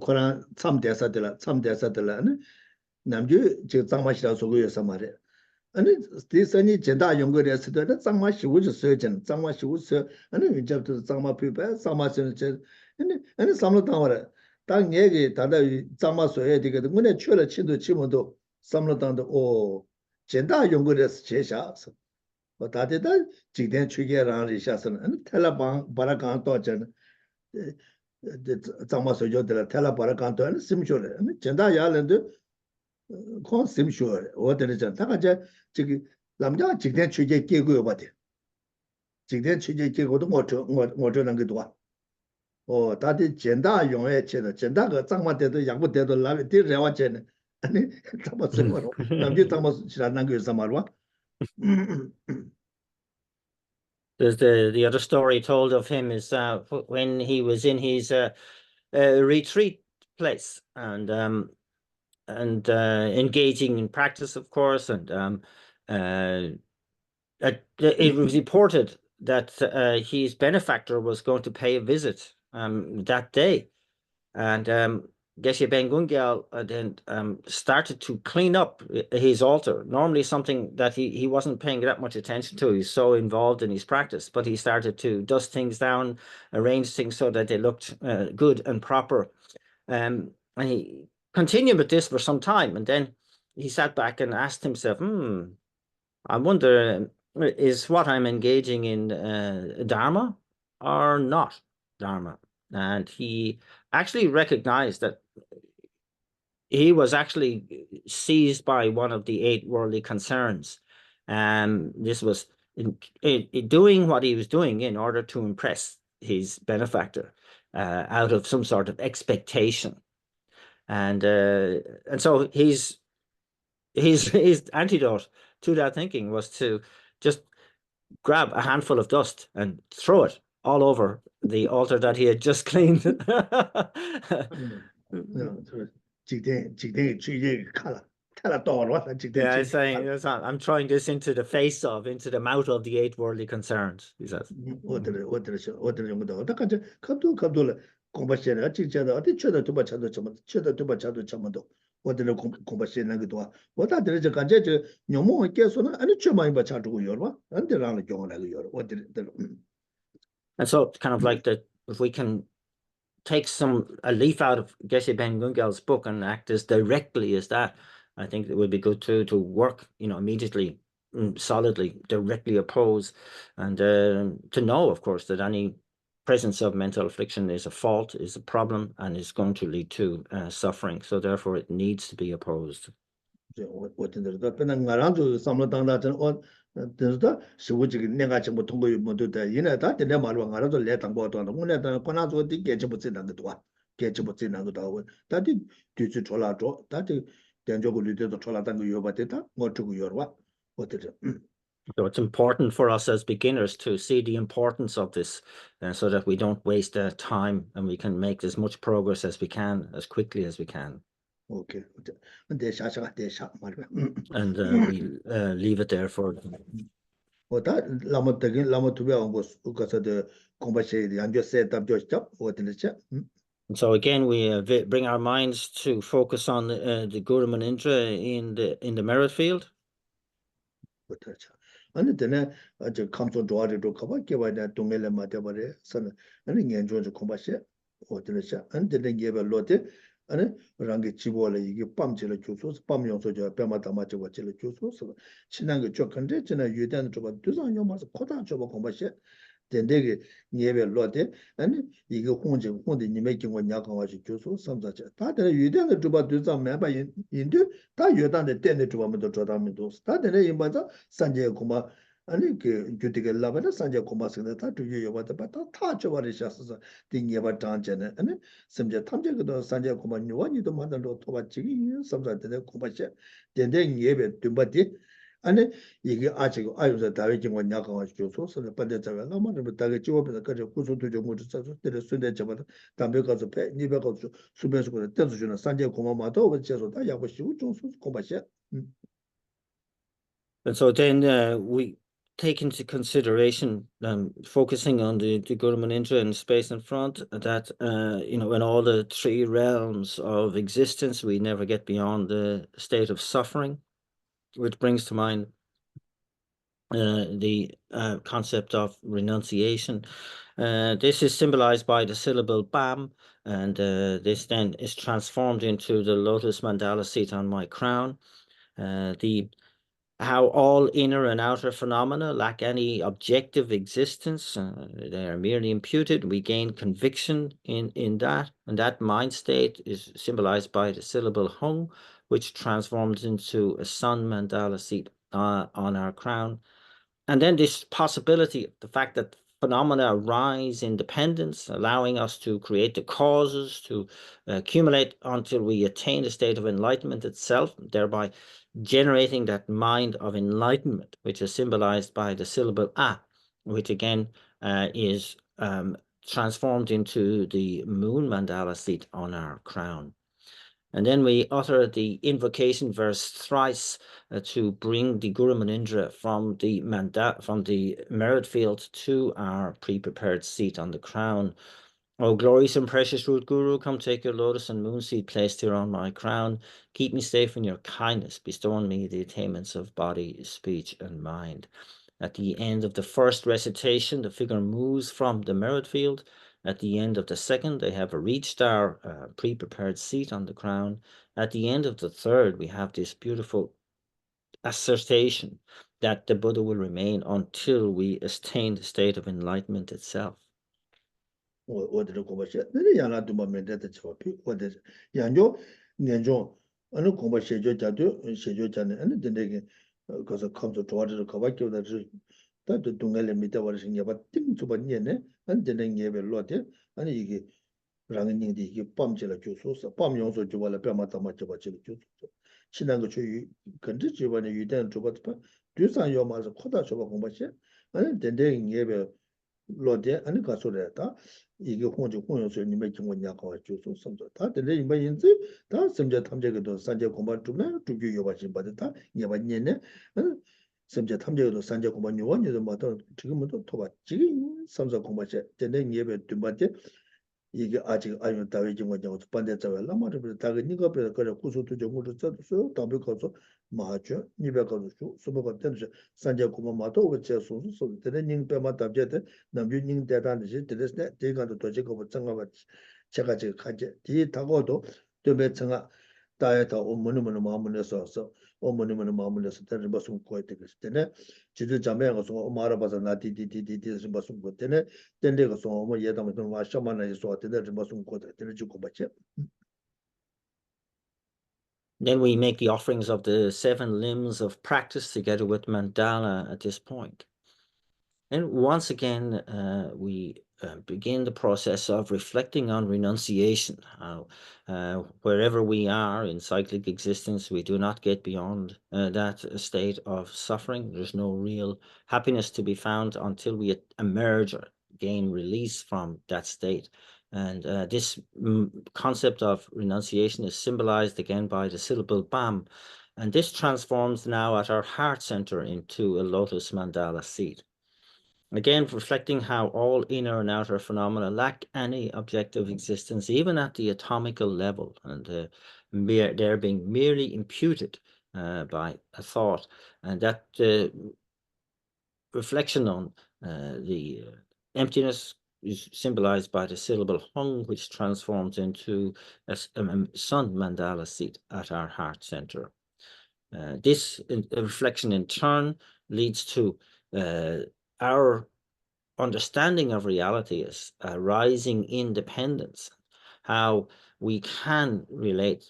코란 참대사들라 남주 저 장마시라 소고요 사마래 아니 대선이 제다 연구를 했을 때 장마시 우주 서전 장마시 우주 아니 이제부터 장마 피바 장마시는 저 아니 삼로 당와래 당 얘기 다다 장마소에 되게 문에 출了친도 치면도 삼로 당도 오 제다 연구를 했을 제샤서 뭐 다들 지된 추계랑 리샤서는 아니 텔라방 바라간 또잖아 장마소jo들 텔라바라간 또는 심쇼래 아니 제다 야는데 콘셈 쇼 어디를 다가 저기 남자 직대 취재 계고요 봐대 직대 취재 계고도 뭐 저는 게도 다들 젠다 용에 채는 젠다 그 장마대도 양부대도 라비 뒤래와 채는 아니 담아 쓰고 남자 담아 지라는 거 말와 There's the other story told of him is when he was in his retreat place and engaging in practice, of course, and it was reported that his benefactor was going to pay a visit that day, and Geshe Ben Gungyal then started to clean up his altar. Normally something that he wasn't paying that much attention to. He's so involved in his practice, but he started to dust things down, arrange things so that they looked good and proper. And he continued with this for some time, and then he sat back and asked himself, I wonder, is what I'm engaging in Dharma or not Dharma? And he actually recognized that he was actually seized by one of the 8 worldly concerns. This was in doing what he was doing in order to impress his benefactor out of some sort of expectation. And so his antidote to that thinking was to just grab a handful of dust and throw it all over the altar that he had just cleaned. Yeah, he's saying, I'm throwing this into the mouth of the 8 worldly concerns, he says. And so kind of like that, if we can take a leaf out of Geshe Ben Gungyal's book and act as directly as that, I think it would be good to work, immediately, solidly, directly oppose, and to know, of course, that any presence of mental affliction is a fault, is a problem, and is going to lead to suffering. So therefore, it needs to be opposed. 내가 전부 통보를 모두 다 이나다 내 말로 알아도 내 당보도 안 오늘다 권하고 되게 접지는 것도 와 개접지는 것도 하고 다들 뒤지 졸라줘 다들 된적을 리더도 졸라단 거 요바됐다 뭐 주고 요와 어떻게 So it's important for us as beginners to see the importance of this so that we don't waste time and we can make as much progress as we can, as quickly as we can. Okay. And we leave it there for So again, we bring our minds to focus on the Guru Manindra in the merit field. 아니 되네 저 감소 좋아리도 가봐 개발에 동네에 맞아버려 선 아니 연주도 공부하셔 어디서 안 되는 게 별로데 아니 랑게 집어래 이게 밤질을 줘서 밤 용서죠 뺨마다 맞고 질을 줘서 친한 거 좋건데 지나 유대는 좀 두상 요마서 코다 줘 공부하셔 된대게 예별로데 아니 이거 홍대 님의 경우 약간와지 줘서 삼자자 다들 유대는 좀 두상 매바 인도 다 유단데 때내 좀도 줘다면도 다들 이마다 산제 고마 아니 그 규칙에 라바다 산제 고마스네 다 두유 요바다 다 줘버리셨어 딩예바 장전에 아니 심지어 탐제도 산제 고마 요원이도 만들어 도바지기 삼자들 고마시 된대 예배 듬바디 아니 이게 아직 아유서 다외 경원 약간와지 줘서 반대자가 너무는 다게 지워서 가지고 구조도 좀 못서 때려 순대 잡아서 담배 가서 배 니배 가서 수변에서 그래 떼서 주는 산제 고마마도 어째서 다 야고 쉬고 좀 고마시 And so then take into consideration, focusing on the Guru Manindra and space in front, that in all the three realms of existence, we never get beyond the state of suffering, which brings to mind the concept of renunciation. This is symbolized by the syllable Bam, and this then is transformed into the lotus mandala seat on my crown. How all inner and outer phenomena lack any objective existence. They are merely imputed. We gain conviction in that, and that mind state is symbolized by the syllable Hung, which transforms into a sun mandala seat on our crown. And then this possibility, the fact that phenomena arise in dependence, allowing us to create the causes, to accumulate until we attain the state of enlightenment itself, thereby generating that mind of enlightenment, which is symbolized by the syllable A, which again is transformed into the moon mandala seat on our crown. And then we utter the invocation verse thrice to bring the Guru Manindra from the merit field to our pre-prepared seat on the crown. O glorious and precious root Guru, come take your lotus and moon seat placed here on my crown. Keep me safe in your kindness, bestow on me the attainments of body, speech, and mind. At the end of the first recitation, the figure moves from the merit field. At the end of the second, they have reached our pre-prepared seat on the crown. At the end of the third, we have this beautiful assertion that the Buddha will remain until we attain the state of enlightenment itself. 我的 공부시 내가 야나 좀 맨데다 저피 어디 양조 년종 어느 공부 시조자도 시조자는 어느 데게 그래서 컴도 좋아지는 거밖에 다도 동네에 밑에 버리신 게 띵 주번이네 안 되는 게 별로데 아니 이게 랑은님이 이게 뻔질을 줘서 뻔용소 줘발에 뼈마다 맞죠 받지를 줘 지난 거 주의 근데 주번에 유대는 줘봤다 뒤산 요마서 코다 줘봐 공부시 아니 된대 예배 로데 아니 가소래다 이게 혼자 혼용소 님의 경원냐고 줘서 섬도 다 근데 이번 인지 다 섬제 탐제도 산제 공부 좀나 두교 요바신 받다 예반년에 섬제 탐제도 산제 공부 요원이도 뭐도 지금도 토바 지금 섬서 공부제 되는 예배 뒷받에 이게 아직 아니면 다위 정원장 반대 자외라 말을 다가 니가 배 그래 구소도 정도로 써도 답을 거서 맞죠 니가 거서 수보가 되는 산제 고마 마도 그제 소소 소 되는 닝배마 답제데 남주 닝 대단지 되는데 대가도 도지고 정가 제가 지금 가지 뒤 타고도 되게 정아 다에다 어머니는 마음을서 어머니는 마음을서 되는 무슨 거에 되겠네 지도 잠에 가서 엄마라 봐서 나디디디디디 무슨 거 되네 된데 가서 어머 예담을 좀 와셔만에 소 되는 무슨 거 되는 주고 받지 Then we make the offerings of the 7 limbs of practice together with mandala at this point. And once again, we begin the process of reflecting on renunciation. How wherever we are in cyclic existence, we do not get beyond that state of suffering. There's no real happiness to be found until we emerge or gain release from that state. And this concept of renunciation is symbolized again by the syllable Bam. And this transforms now at our heart center into a lotus mandala seat. Again, reflecting how all inner and outer phenomena lack any objective existence, even at the atomical level, and they're being merely imputed by a thought. And that reflection on the emptiness is symbolized by the syllable Hung, which transforms into a sun mandala seat at our heart center. This reflection in turn leads to our understanding of reality as rising independence, how we can relate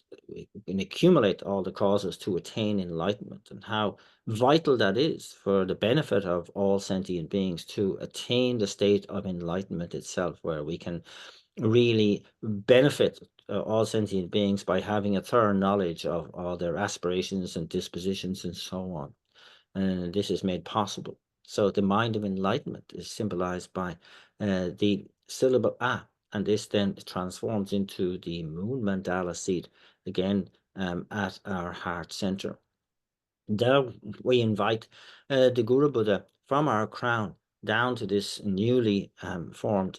and accumulate all the causes to attain enlightenment, and how vital that is for the benefit of all sentient beings to attain the state of enlightenment itself, where we can really benefit all sentient beings by having a thorough knowledge of all their aspirations and dispositions and so on. And this is made possible. So the mind of enlightenment is symbolized by the syllable A, and this then transforms into the moon mandala seat, again at our heart center. There we invite the Guru Buddha from our crown down to this newly formed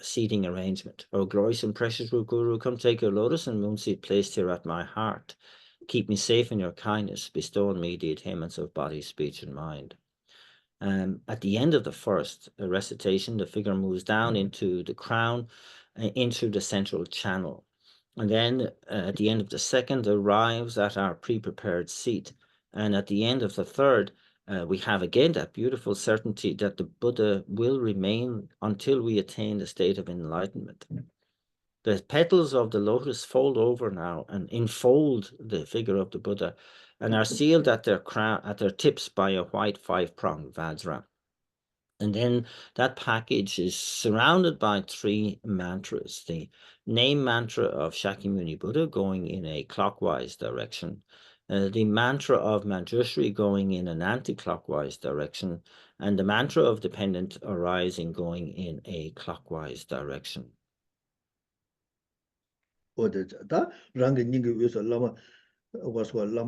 seating arrangement. O glorious and precious Guru, come take your lotus and moon seat placed here at my heart. Keep me safe in your kindness. Bestow on me the attainments of body, speech, and mind. At the end of the first recitation, the figure moves down into the crown, into the central channel. And then at the end of the second, arrives at our pre-prepared seat. And at the end of the third, we have again that beautiful certainty that the Buddha will remain until we attain the state of enlightenment. The petals of the lotus fold over now and enfold the figure of the Buddha and are sealed at their crown, at their tips by a white five-pronged vajra. And then that package is surrounded by 3 mantras. The name mantra of Shakyamuni Buddha going in a clockwise direction, the mantra of Manjushri going in an anti-clockwise direction, and the mantra of dependent arising going in a clockwise direction. Lama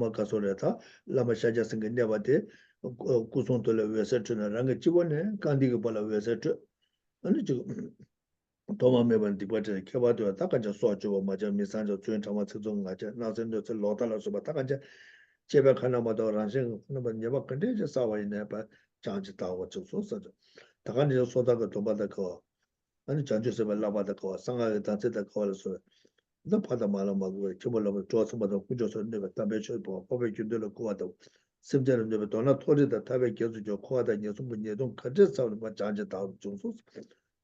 Kasoleta, Lama Shaja Singapate, Kuson to the Vesetra, Ranga Chibone, Kandiga Pala Vesetra, and Toma Meban departed Kavato, Takaja Socho, Maja Misanjo, Twain Laja, Nazan to Lotala Subatakaja, Cheba Kanamado Ranching, never contagious Sawa in Napa, Change Tower to Sosa. Takanja Sotaka Tobacco, and Changes of Labataco, Sanga Tanseta Colas. The Padamala Magway, Chibolo, Joss, but the Pujo never Tabation, Pobek de la Quata. Simple never done not told it that Tabak gives your quarter and you don't cut this out of what charge it out Jones.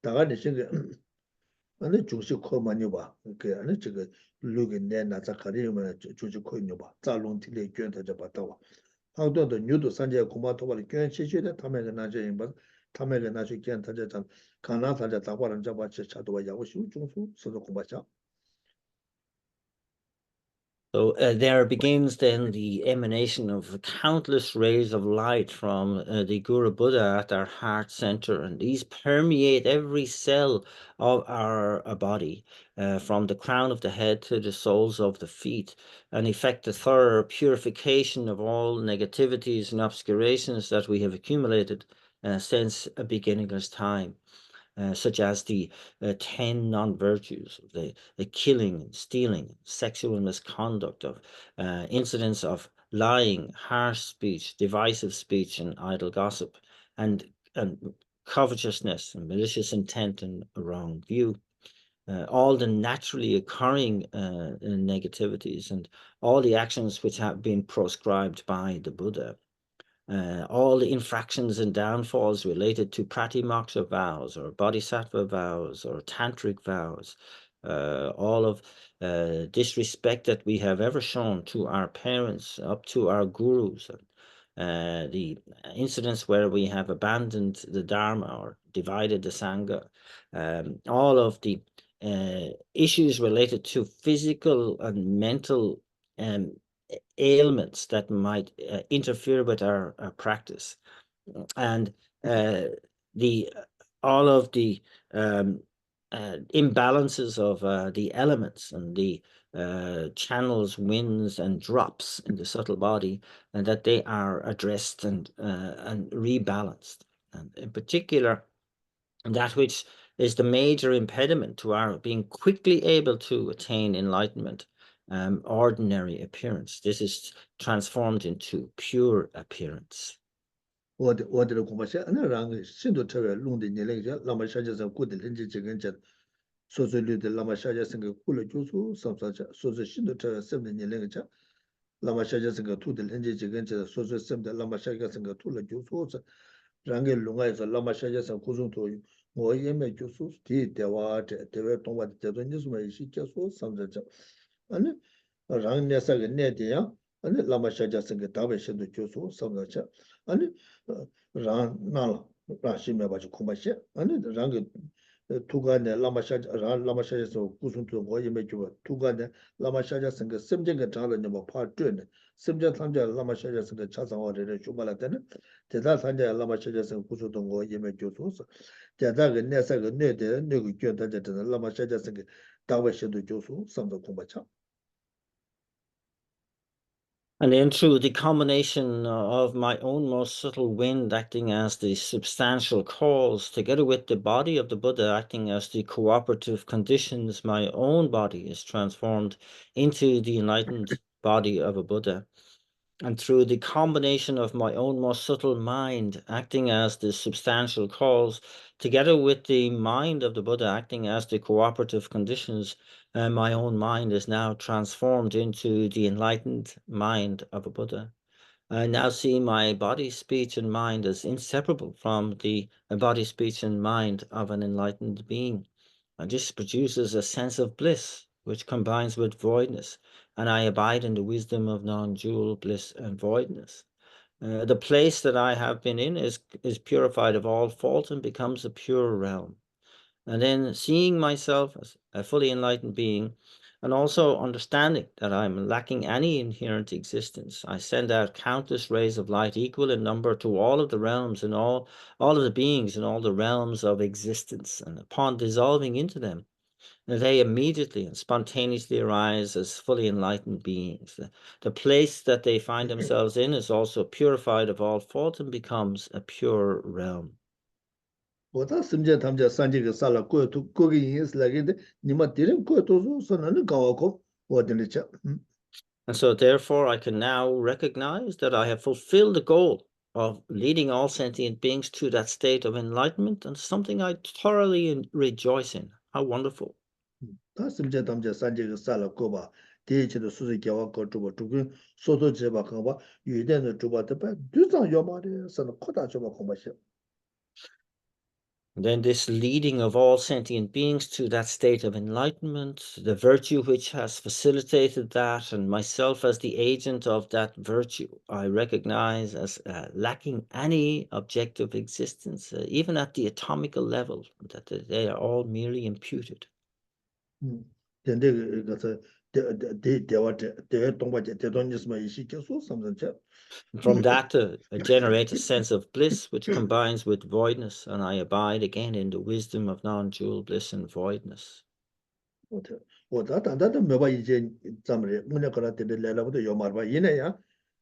Tagani Shinga and the Juicy call Manuba, okay, and it's a look in there, that's a Karim, Juju Koinuba, Talon Tile Genta Japatawa. How do the new to Sanja Kumato, Gan Chichi, the Tamega Naja, but Tamega Naja can't touch it, Kanata Jatawa and Jabacha Chadwa Yawashu, Junsu, so the Kubacha. So there begins then the emanation of countless rays of light from the Guru Buddha at our heart center, and these permeate every cell of our body, from the crown of the head to the soles of the feet, and effect a thorough purification of all negativities and obscurations that we have accumulated since a beginningless time. Such as the 10 non-virtues, the killing, stealing, sexual misconduct, of incidents of lying, harsh speech, divisive speech, and idle gossip, and covetousness, and malicious intent, and a wrong view. All the naturally occurring negativities, and all the actions which have been proscribed by the Buddha. All the infractions and downfalls related to pratimoksha vows or bodhisattva vows or tantric vows, all of disrespect that we have ever shown to our parents, up to our gurus, the incidents where we have abandoned the Dharma or divided the Sangha, all of the issues related to physical and mental ailments that might interfere with our practice, and the all of the imbalances of the elements and the channels, winds, and drops in the subtle body, and that they are addressed and rebalanced, and in particular that which is the major impediment to our being quickly able to attain enlightenment. Ordinary appearance. This is transformed into pure appearance. What the Kumasha and around Sinto Terra Lundi Nileja, Lama Shajas of good Linji so the Lama Shajas and Kula Jusu, some such, so the Shinto Terra 7 Nileja, Lama Shajas and two the Linji Chigancha, so the same the Lama Shajas and Tula Jusu, Rangel Lunga is a Lama Shajas and Kuzun to you. Or Yeme Jusu, the water, the way to what the Nisma she just was some such. And Rang Nessa Nedia. And Lama Shajas and Tavish and the Jusu, some such. And Ran Nala, Rashima Kumasha, and Rang Tugane Lama Shajas of Kusun to Moyimaju, Tugane Lama Shajas and the Simjang Tala part 2, Simjan Tanja Lama Shajas and the Chasa order Shumalaten, Teta Tanja Lama Shajas and Kusun to Moyimaju, Teta Nessa Nede, Nugu Lama Shajas and Tavish and the Jusu, some of Kumacha. And then through the combination of my own most subtle wind acting as the substantial cause, together with the body of the Buddha acting as the cooperative conditions, my own body is transformed into the enlightened body of a Buddha. And through the combination of my own most subtle mind acting as the substantial cause, together with the mind of the Buddha acting as the cooperative conditions, my own mind is now transformed into the enlightened mind of a Buddha. I now see my body, speech, and mind as inseparable from the body, speech, and mind of an enlightened being. And this produces a sense of bliss, which combines with voidness, and I abide in the wisdom of non-dual bliss and voidness. The place that I have been in is purified of all fault and becomes a pure realm. And then seeing myself as a fully enlightened being, and also understanding that I'm lacking any inherent existence, I send out countless rays of light equal in number to all of the realms and all of the beings in all the realms of existence. And upon dissolving into them, they immediately and spontaneously arise as fully enlightened beings. The place that they find themselves in is also purified of all fault and becomes a pure realm. 我到什么他们叫三这个萨拉过去过个意思来给的，你们敌人过多说那能搞我过，我的那叫，And so therefore I can now recognize that I have fulfilled the goal of leading all sentient beings to that state of enlightenment, and something I thoroughly rejoice in. How wonderful. 他什么叫他们叫三这个萨拉过吧，第一期的数字叫我搞主吧，主跟所有这把看吧，语言的主吧，对吧，队长要嘛的，是那扩大主吧，恐怕是。 And then this leading of all sentient beings to that state of enlightenment, the virtue which has facilitated that, and myself as the agent of that virtue, I recognize as lacking any objective existence, even at the atomical level, that they are all merely imputed. 点这个这，这我这，这东北这东西什么一些结束什么的， From that, generate a sense of bliss which combines with voidness, and I abide again in the wisdom of non-dual bliss and voidness. 我咱咱咱没把以前咱们的，我那个来点的来了不得要嘛吧，现在呀，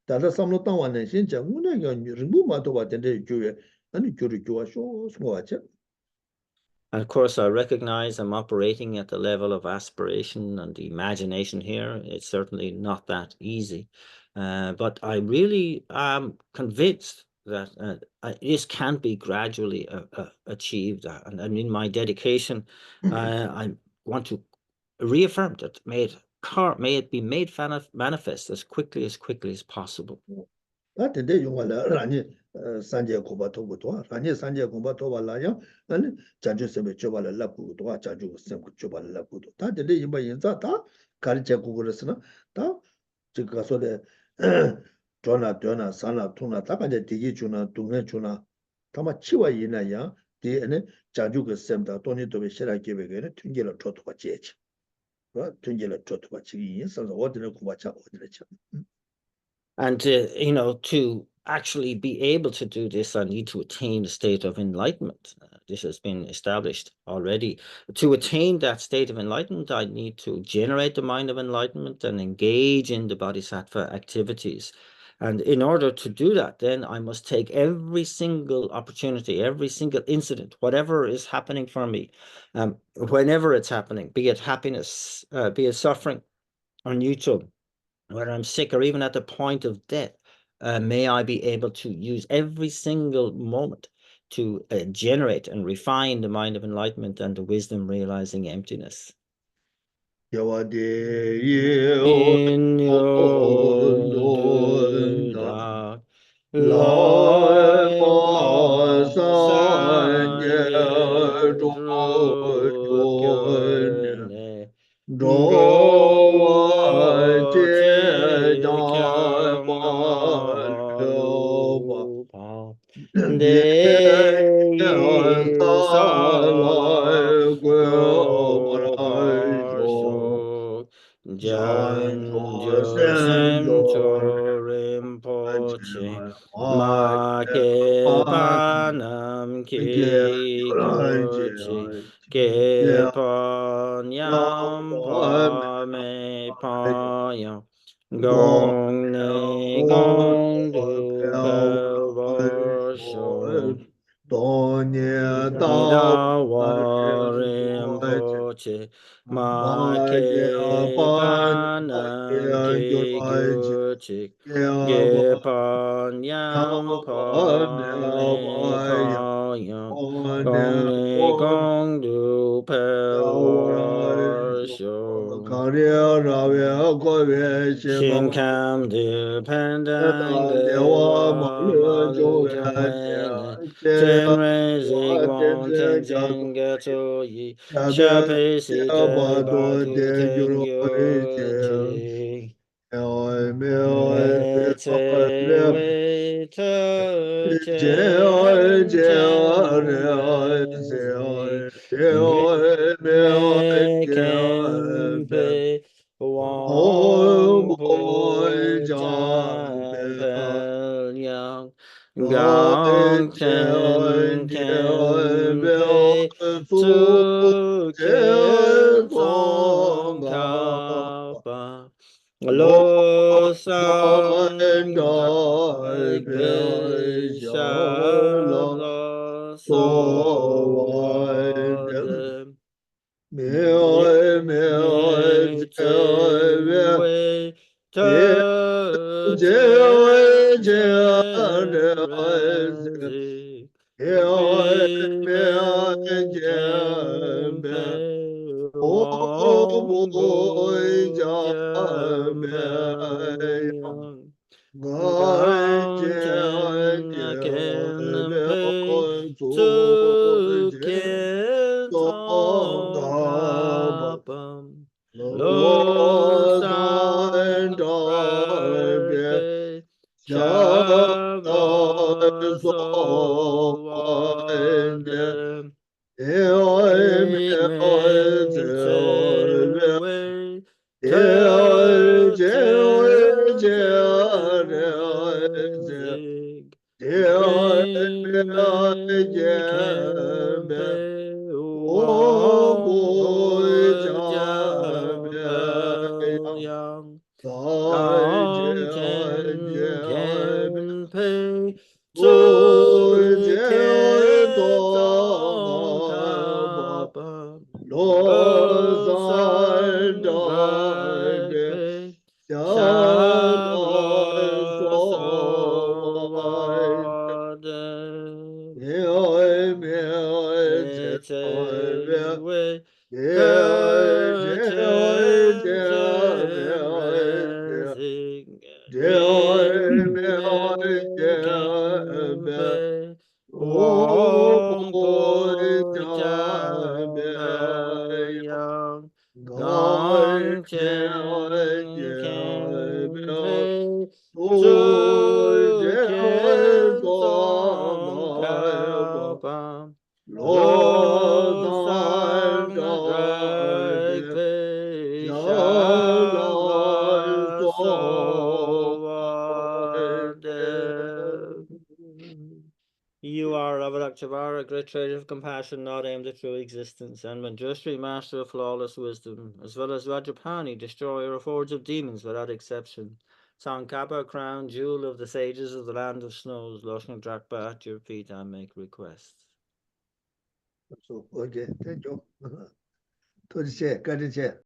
咱这三路当晚的现在我那个人不嘛都把点这就业，那你就是就说说什么玩意？ And of course, I recognize I'm operating at the level of aspiration and the imagination here. It's certainly not that easy. But I really am convinced that this can be gradually achieved. And in my dedication, I want to reaffirm that may it be made manifest as quickly as possible. 다 된대 용발라 라니 산제 고바 도고도 라니 산제 고바 도발라야 아니 자주 세베 줘발라 라부도 자주 셈 줘발라 라부도 다 된대 이마 인자 다 가르쳐 고그랬으나 다 지가 소데 전화 산나 통나 다 간제 디기 주나 동네 주나 다마 치와 이나야 디에네 자주 그 셈다 돈이 도베 시라게 베게네 튕길어 줘도가 제치 튕길어 줘도가 지기 인사서 어디는 고바차 어디를 쳐. And to actually be able to do this, I need to attain a state of enlightenment. This has been established already. To attain that state of enlightenment, I need to generate the mind of enlightenment and engage in the Bodhisattva activities. And in order to do that, then I must take every single opportunity, every single incident, whatever is happening for me, whenever it's happening, be it happiness, be it suffering or neutral, whether I'm sick or even at the point of death, may I be able to use every single moment to generate and refine the mind of enlightenment and the wisdom realizing emptiness. In your dark life, Janjo Semcho Rinpoche Ma Panam Ki Goche Ke Panyam Pa Me Pa Yang Gong Ne gong du pe vor shou. Ni da wa rim po che ma ke pa nan ke gyu chik ge pa nyam pa me pa yang gong ni gong du pe war shou. Xin cam du pen dang de wa ma lu jong wei ne Chen rei zig wang ten jing ge zu yi Sha pei si de ba du ten gyu chi Me te wei te chen chen re zig me kem pe Wang po chan pel yang gong chen ken pei zu ken song ka pa lo san dai pei sha lo so wa de me te wei te chen ren zi me ken pe wang bo jan pel yang Gang Chen Ken Pei Zu Kien Tong Ka Pam Lo San Dai Pei Sha Lo So Wa De me te wei te chen ren zig me ken pe wang po jia pel yang Gong chen ken pei zu kien tong ka pa lo san dai pei sha lo so wa de me te wei te chen ren zig me ken pei wang po chan pel yang Gong chen ken pei zu kien song ka pa lo sang dai pei sha lo so wa de. You are Avadaktivara, a great treasure of compassion, not aimed at true existence, and Manjushri, master of flawless wisdom, as well as Rajapani, destroyer of hordes of demons without exception. Sankapa, crown jewel of the sages of the land of snows, Loshna Drakpa, at your feet I make request. So, okay, thank you. To the chair, cut the chair.